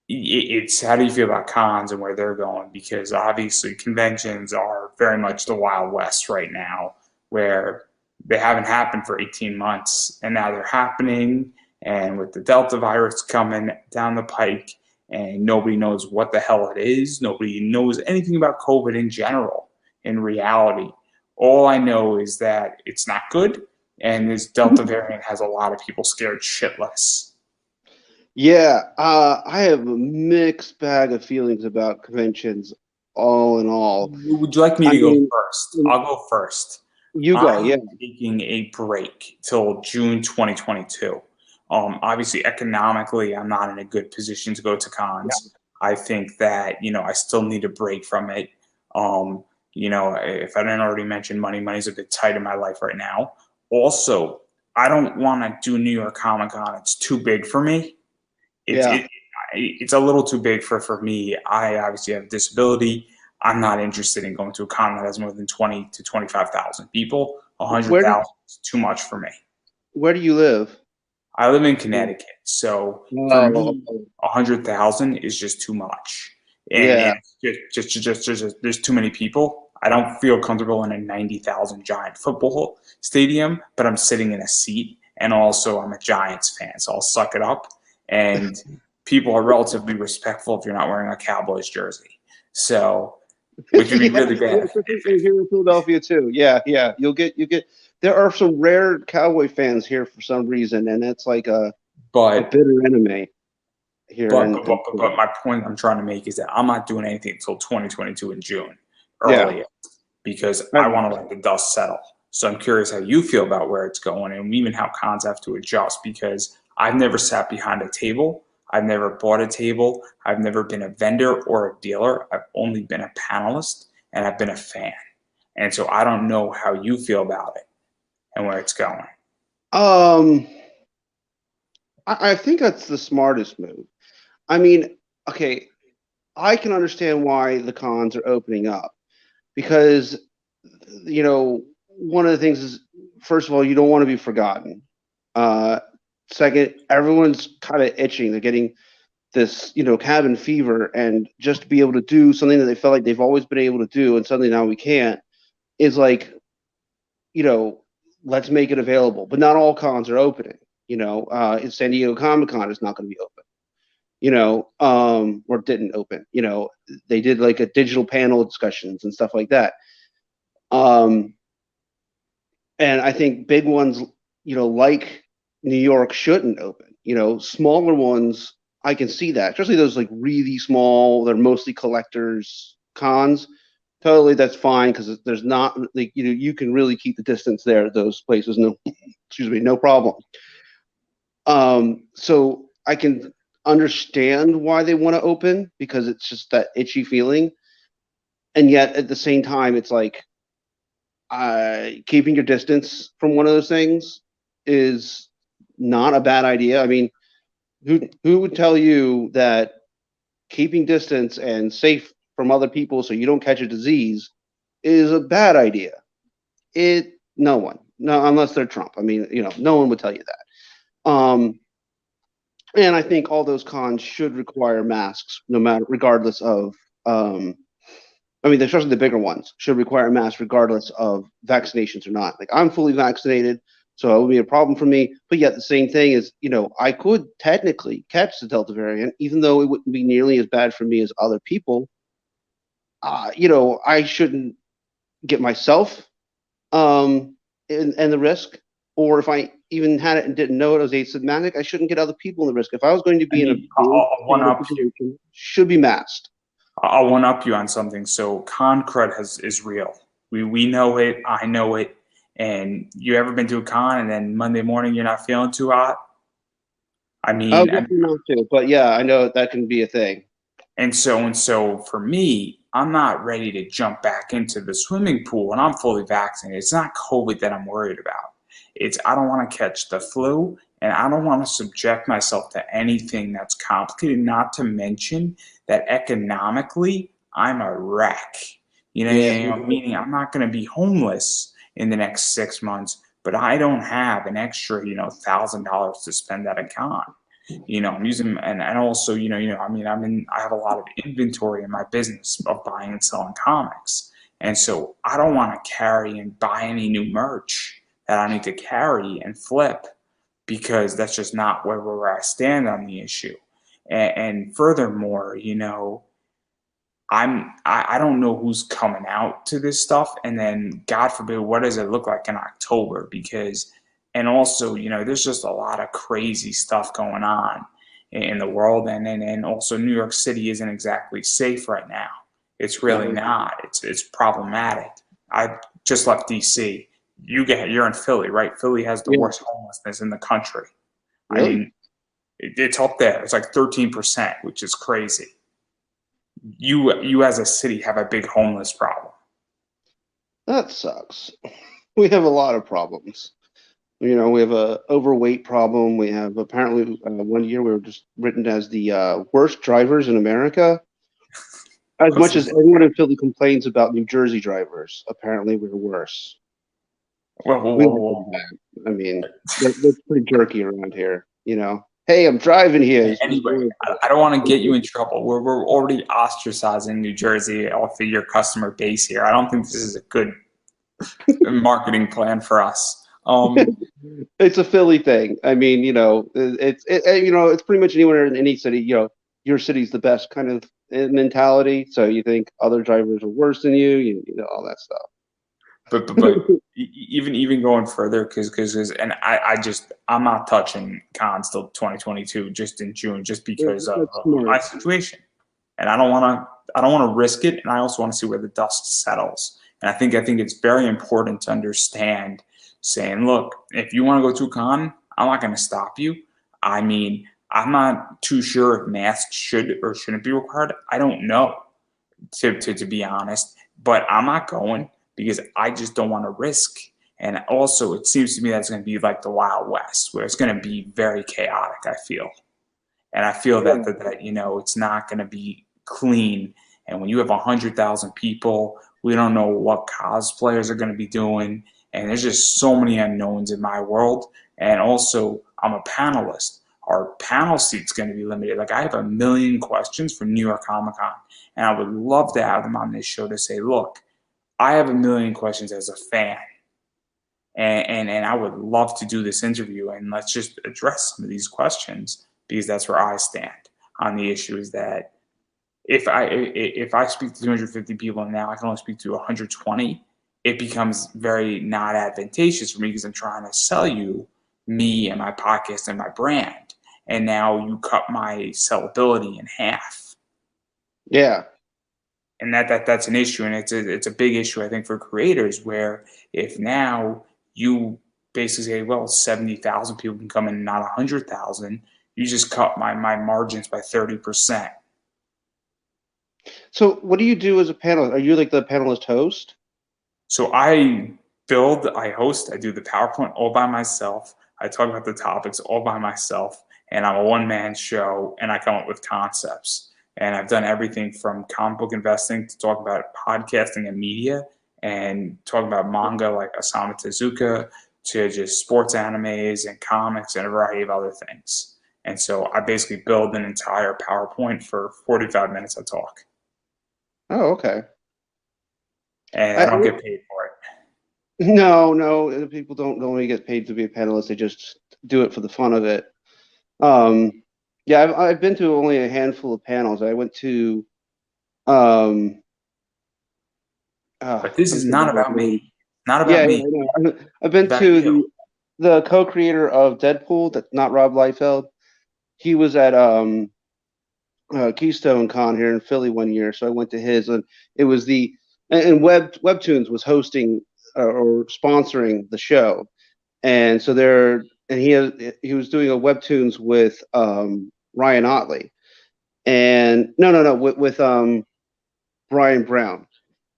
Speaker 1: it's how do you feel about cons and where they're going? Because obviously conventions are very much the Wild West right now, where they haven't happened for 18 months, and now they're happening. And with the Delta virus coming down the pike, and nobody knows what the hell it is, nobody knows anything about COVID in general. In reality, all I know is that it's not good, and this Delta variant has a lot of people scared shitless.
Speaker 2: Yeah. I have a mixed bag of feelings about conventions, all in all.
Speaker 1: Would you like me
Speaker 2: I
Speaker 1: to go
Speaker 2: mean,
Speaker 1: first? I'll go first.
Speaker 2: you go. Yeah.
Speaker 1: I'm taking a break till June 2022. Obviously, economically, I'm not in a good position to go to cons. I think that, I still need a break from it. If I didn't already mention money's a bit tight in my life right now. Also, I don't want to do New York Comic Con. It's too big for me. It's
Speaker 2: Yeah.
Speaker 1: it, it's a little too big for me. I obviously have a disability. I'm not interested in going to a con that has more than 20 to 25,000 people.
Speaker 2: Where do
Speaker 1: 100,000 is too much for me.
Speaker 2: Where do you live?
Speaker 1: I live in Connecticut, so for
Speaker 2: Oh,
Speaker 1: me, 100,000 is just too much,
Speaker 2: yeah.
Speaker 1: and just there's too many people. I don't feel comfortable in a 90,000 giant football stadium, but I'm sitting in a seat and also I'm a Giants fan, so I'll suck it up. And people are relatively respectful if you're not wearing a Cowboys jersey. So, which would be
Speaker 2: Yeah,
Speaker 1: really bad
Speaker 2: here in Philadelphia too. Yeah, yeah. You'll get. There are some rare Cowboy fans here for some reason, and it's like a
Speaker 1: but
Speaker 2: bitter enemy here.
Speaker 1: but my point I'm trying to make is that I'm not doing anything until 2022 in June,
Speaker 2: Yeah.
Speaker 1: earliest, because I want to let the dust settle. So I'm curious how you feel about where it's going, and even how cons have to adjust, because I've never sat behind a table. I've never bought a table. I've never been a vendor or a dealer. I've only been a panelist, and I've been a fan. And so I don't know how you feel about it and where it's going.
Speaker 2: Um, I think that's the smartest move. I mean, okay, I can understand why the cons are opening up because, one of the things is, first of all, you don't want to be forgotten. Uh, Second, everyone's kind of itching. They're getting this, cabin fever, and just to be able to do something that they felt like they've always been able to do, and suddenly now we can't, is like, you know, let's make it available. But not all cons are opening. San Diego Comic Con is not going to be open. Or didn't open. They did like a digital panel discussions and stuff like that. And I think big ones, like New York, shouldn't open. Smaller ones, I can see that, especially those like really small, they're mostly collectors cons. Totally, that's fine because there's not like you can really keep the distance there at those places. No, excuse me, no problem. So I can understand why they want to open because it's just that itchy feeling, and yet at the same time, it's like keeping your distance from one of those things is not a bad idea. I mean, who would tell you that keeping distance and safe from other people so you don't catch a disease is a bad idea? No one, no, unless they're Trump. I mean, no one would tell you that. And I think all those cons should require masks, no matter, regardless of. I mean, especially the bigger ones should require masks regardless of vaccinations or not. Like I'm fully vaccinated, so it would be a problem for me. But yet the same thing is, I could technically catch the Delta variant, even though it wouldn't be nearly as bad for me as other people. I shouldn't get myself and the risk, or if I even had it and didn't know it was asymptomatic, I shouldn't get other people in the risk. If I was going to be in a
Speaker 1: I'll one up you.
Speaker 2: situation, should be masked.
Speaker 1: I'll one up you on something. So con crud is real. We know it. I know it. And you ever been to a con and then Monday morning you're not feeling too hot? I
Speaker 2: Oh,
Speaker 1: mean,
Speaker 2: definitely not to, but yeah, I know that can be a thing.
Speaker 1: and so for me, I'm not ready to jump back into the swimming pool when I'm fully vaccinated. It's not COVID that I'm worried about. It's I don't want to catch the flu and I don't want to subject myself to anything that's complicated, not to mention that economically I'm a wreck.
Speaker 2: Yeah,
Speaker 1: Meaning I'm not going to be homeless in the next 6 months, but I don't have an extra, $1,000 to spend at a con. I'm using and also, I mean, I have a lot of inventory in my business of buying and selling comics. And so I don't want to carry and buy any new merch that I need to carry and flip because that's just not where I stand on the issue. And furthermore, I don't know who's coming out to this stuff, and then God forbid, what does it look like in October? Because, and also, there's just a lot of crazy stuff going on in the world, and also New York City isn't exactly safe right now. It's really not. It's problematic. I just left DC. You're in Philly, right? Philly has the
Speaker 2: yeah,
Speaker 1: worst homelessness in the country. I
Speaker 2: really?
Speaker 1: mean, it's up there. It's like 13%, which is crazy. You as a city have a big homeless problem.
Speaker 2: That sucks. We have a lot of problems. We have a overweight problem. We have apparently one year we were just written as the worst drivers in America. As much as everyone in Philly complains about New Jersey drivers, apparently we're worse.
Speaker 1: Whoa, whoa,
Speaker 2: We
Speaker 1: whoa,
Speaker 2: don't do
Speaker 1: whoa.
Speaker 2: that. I mean, they're pretty jerky around here. Hey, I'm driving here.
Speaker 1: Anyway, I don't want to get you in trouble. We're already ostracizing New Jersey off of your customer base here. I don't think this is a good marketing plan for us.
Speaker 2: It's a Philly thing. I mean, it's pretty much anywhere in any city. Your city's the best kind of mentality. So you think other drivers are worse than you. You know all that stuff.
Speaker 1: Even going further, because and I'm not touching cons till 2022, just in June, just because of
Speaker 2: That's smart.
Speaker 1: my situation, and I don't want to risk it, and I also want to see where the dust settles. And I think it's very important to understand, saying, look, if you want to go to a con, I'm not going to stop you. I mean, I'm not too sure if masks should or shouldn't be required. I don't know, to be honest, but I'm not going because I just don't want to risk. And also, it seems to me that it's going to be like the Wild West, where it's going to be very chaotic. I feel, and I feel
Speaker 2: Yeah.
Speaker 1: that it's not going to be clean. And when you have 100,000 people, we don't know what cosplayers are going to be doing, and there's just so many unknowns in my world. And also, I'm a panelist. Our panel seat's going to be limited. Like I have a million questions for New York Comic Con, and I would love to have them on this show to say, look, I have a million questions as a fan, and I would love to do this interview, and let's just address some of these questions because that's where I stand on the issue. Is that if I speak to 250 people and now I can only speak to 120, it becomes very not advantageous for me because I'm trying to sell you me and my podcast and my brand, and now you cut my sellability in half.
Speaker 2: Yeah.
Speaker 1: And that's an issue, and it's a big issue I think for creators, where if now you basically say, well, 70,000 people can come in, not 100,000, you just cut my margins by 30%.
Speaker 2: So what do you do as a panelist? Are you like the panelist host?
Speaker 1: So I host, I do the PowerPoint all by myself. I talk about the topics all by myself, and I'm a one-man show, and I come up with concepts. And I've done everything from comic book investing to talk about podcasting and media, and talk about manga like Osamu Tezuka, to just sports animes and comics and a variety of other things. And so I basically build an entire PowerPoint for 45 minutes of talk,
Speaker 2: Oh, okay.
Speaker 1: and I
Speaker 2: I
Speaker 1: don't get paid for it.
Speaker 2: no, people don't normally get paid to be a panelist. They just do it for the fun of it. Um, yeah, I've been to only a handful of panels. I went to um,
Speaker 1: But this
Speaker 2: I'm
Speaker 1: is
Speaker 2: thinking
Speaker 1: not
Speaker 2: of his
Speaker 1: about
Speaker 2: name.
Speaker 1: me. Not
Speaker 2: Yeah,
Speaker 1: about
Speaker 2: yeah,
Speaker 1: me.
Speaker 2: I know. I've been
Speaker 1: It's about
Speaker 2: to
Speaker 1: you.
Speaker 2: the co-creator of Deadpool. That's not Rob Liefeld. He was at Keystone Con here in Philly one year, so I went to his, and it was and Webtoons was hosting or sponsoring the show, and so he was doing a Webtoons with Ryan Otley, and no with Brian Brown,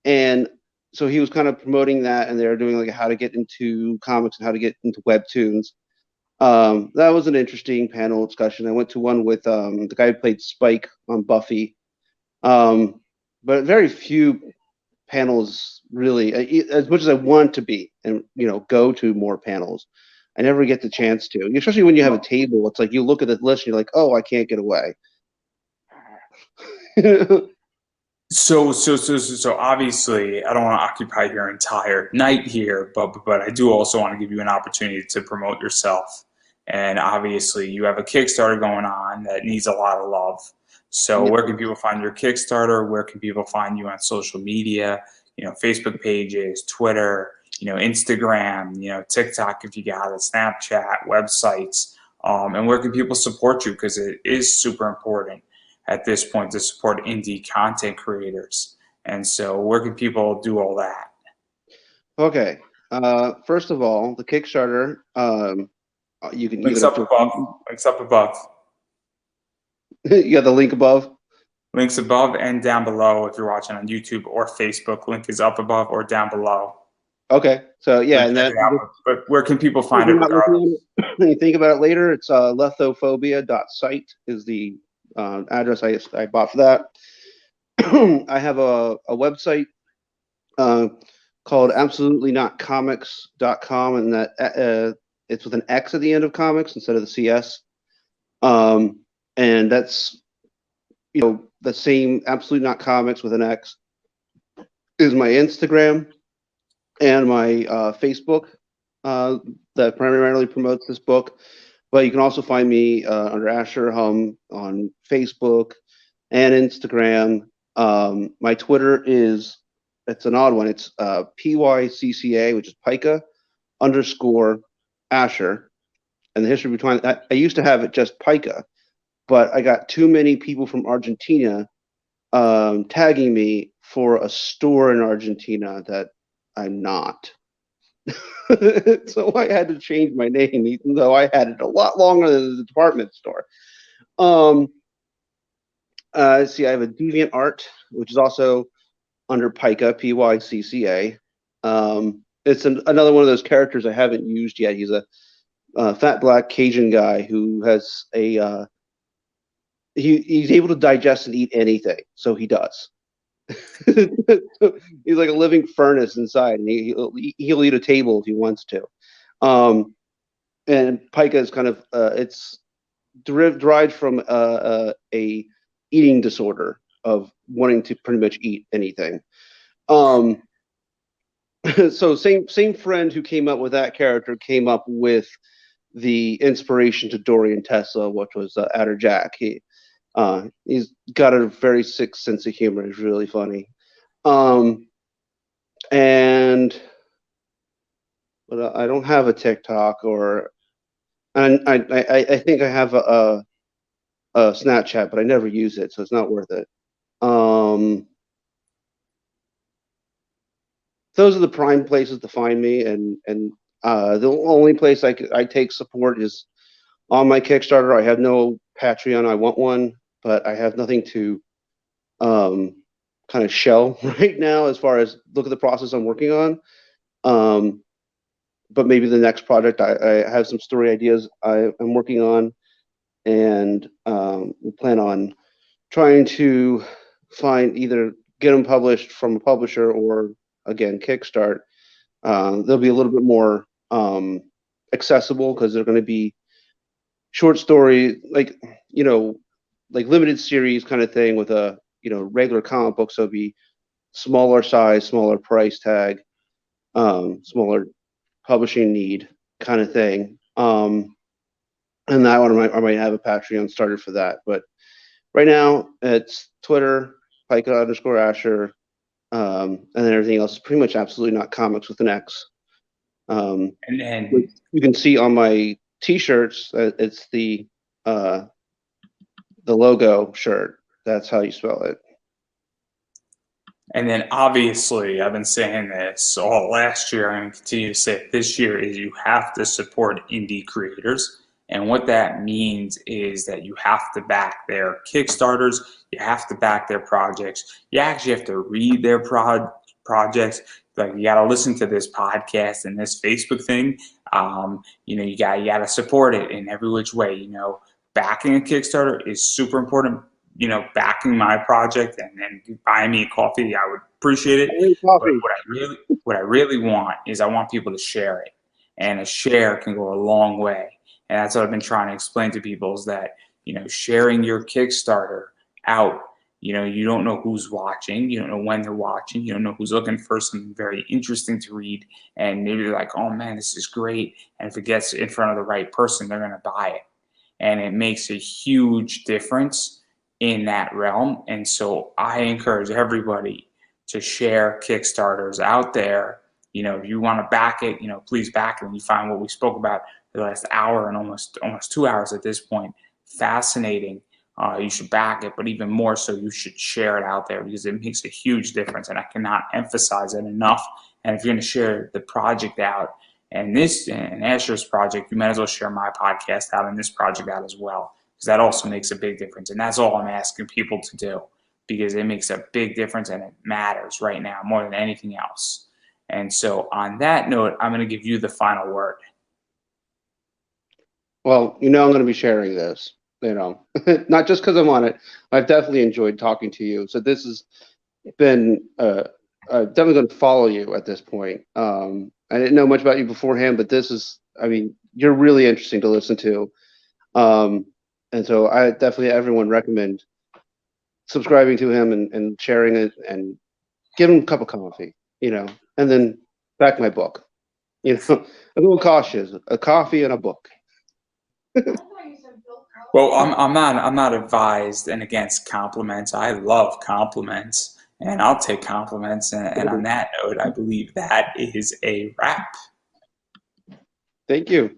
Speaker 2: and so he was kind of promoting that, and they were doing like how to get into comics and how to get into Webtoons. That was an interesting panel discussion. I went to one with the guy who played Spike on Buffy, but very few panels really. As much as I want to be, and go to more panels, I never get the chance to. Especially when you have a table, it's like you look at the list and you're like, oh, I can't get away.
Speaker 1: So obviously, I don't want to occupy your entire night here, but I do also want to give you an opportunity to promote yourself. And obviously, you have a Kickstarter going on that needs a lot of love. So
Speaker 2: Yeah.
Speaker 1: where can people find your Kickstarter? Where can people find you on social media? Facebook pages, Twitter, Instagram, TikTok if you got it, Snapchat, websites. And where can people support you? Because it is super important at this point to support indie content creators. And so, where can people do all that?
Speaker 2: Okay. First of all, the Kickstarter. You
Speaker 1: Links
Speaker 2: can
Speaker 1: up above. Links up above.
Speaker 2: you got the link above.
Speaker 1: Links above and down below if you're watching on YouTube or Facebook. Link is up above or down below.
Speaker 2: Okay. So
Speaker 1: So
Speaker 2: yeah, and
Speaker 1: check
Speaker 2: that
Speaker 1: it out. But where can people
Speaker 2: if
Speaker 1: find it
Speaker 2: you're not looking
Speaker 1: regardless?
Speaker 2: at it, and you think about it later, it's lethophobia.site is the address I bought for that. I have a website uh, called absolutelynotcomics.com, and that it's with an X at the end of comics instead of the CS. And that's the same absolute not comics with an X is my Instagram and my Facebook. that primarily promotes this book, but you can also find me under Asher Humm on Facebook and Instagram. My Twitter it's an odd one. It's PYCCA, which is Pica underscore Asher. And the history between I used to have it just Pica, but I got too many people from Argentina tagging me for a store in Argentina that I'm not. So I had to change my name, even though I had it a lot longer than the department store. Um, see, I have a Deviantart, which is also under Pica, Pycca. It's another one of those characters I haven't used yet. He's a fat black Cajun guy who has he's able to digest and eat anything, so he does. He's like a living furnace inside, and he'll eat a table if he wants to. And pica is kind of it's derived from a eating disorder of wanting to pretty much eat anything. So same friend who came up with that character came up with the inspiration to Dorian Tesla, which was Adder Jack. He's got a very sick sense of humor. It's really funny. And but I don't have a TikTok and I think I have a Snapchat, but I never use it, so it's not worth it. Those are the prime places to find me, and the only place I take support is on my Kickstarter. I have no Patreon. I want one, but I have nothing to kind of show right now as far as look at the process I'm working on. But maybe the next project I have some story ideas I'm working on, and we plan on trying to find either get them published from a publisher or again Kickstart. They'll be a little bit more accessible because they're going to be short story, like like limited series kind of thing with a regular comic book. So it'll be smaller size, smaller price tag, smaller publishing need kind of thing. And that one I might have a Patreon started for that. But right now it's Twitter, Pica underscore Asher, and then everything else is pretty much absolutely not comics with an X.
Speaker 1: And
Speaker 2: you can see on my T-shirts, it's the logo shirt. That's how you spell it.
Speaker 1: And then obviously, I've been saying this all last year, I'm going to continue to say it this year, is you have to support indie creators. And what that means is that you have to back their Kickstarters, you have to back their projects, you actually have to read their projects. Like you got to listen to this podcast and this Facebook thing. You got to support it in every which way. Backing a Kickstarter is super important. Backing my project and then buying me a coffee, I would appreciate it. But what I really want is I want people to share it, and a share can go a long way. And that's what I've been trying to explain to people is that sharing your Kickstarter out. You don't know who's watching, you don't know when they're watching, you don't know who's looking for something very interesting to read, and maybe they're like, oh man, this is great. And if it gets in front of the right person, they're going to buy it. And it makes a huge difference in that realm. And so I encourage everybody to share Kickstarters out there. If you want to back it, please back it. And you find what we spoke about the last hour and almost 2 hours at this point fascinating. You should back it, but even more so, you should share it out there because it makes a huge difference. And I cannot emphasize it enough. And if you're going to share the project out, and Asher's project, you might as well share my podcast out and this project out as well, because that also makes a big difference. And that's all I'm asking people to do, because it makes a big difference and it matters right now more than anything else. And so on that note, I'm going to give you the final word.
Speaker 2: Well, I'm going to be sharing this, not just because I'm on it. I've definitely enjoyed talking to you. So this has been, definitely going to follow you at this point. I didn't know much about you beforehand, but you're really interesting to listen to. And so I definitely, everyone recommend subscribing to him and sharing it and give him a cup of coffee, and then back my book. You know, a little cautious. A coffee and a book.
Speaker 1: Well, I'm not advised and against compliments. I love compliments, and I'll take compliments. And on that note, I believe that is a wrap.
Speaker 2: Thank you.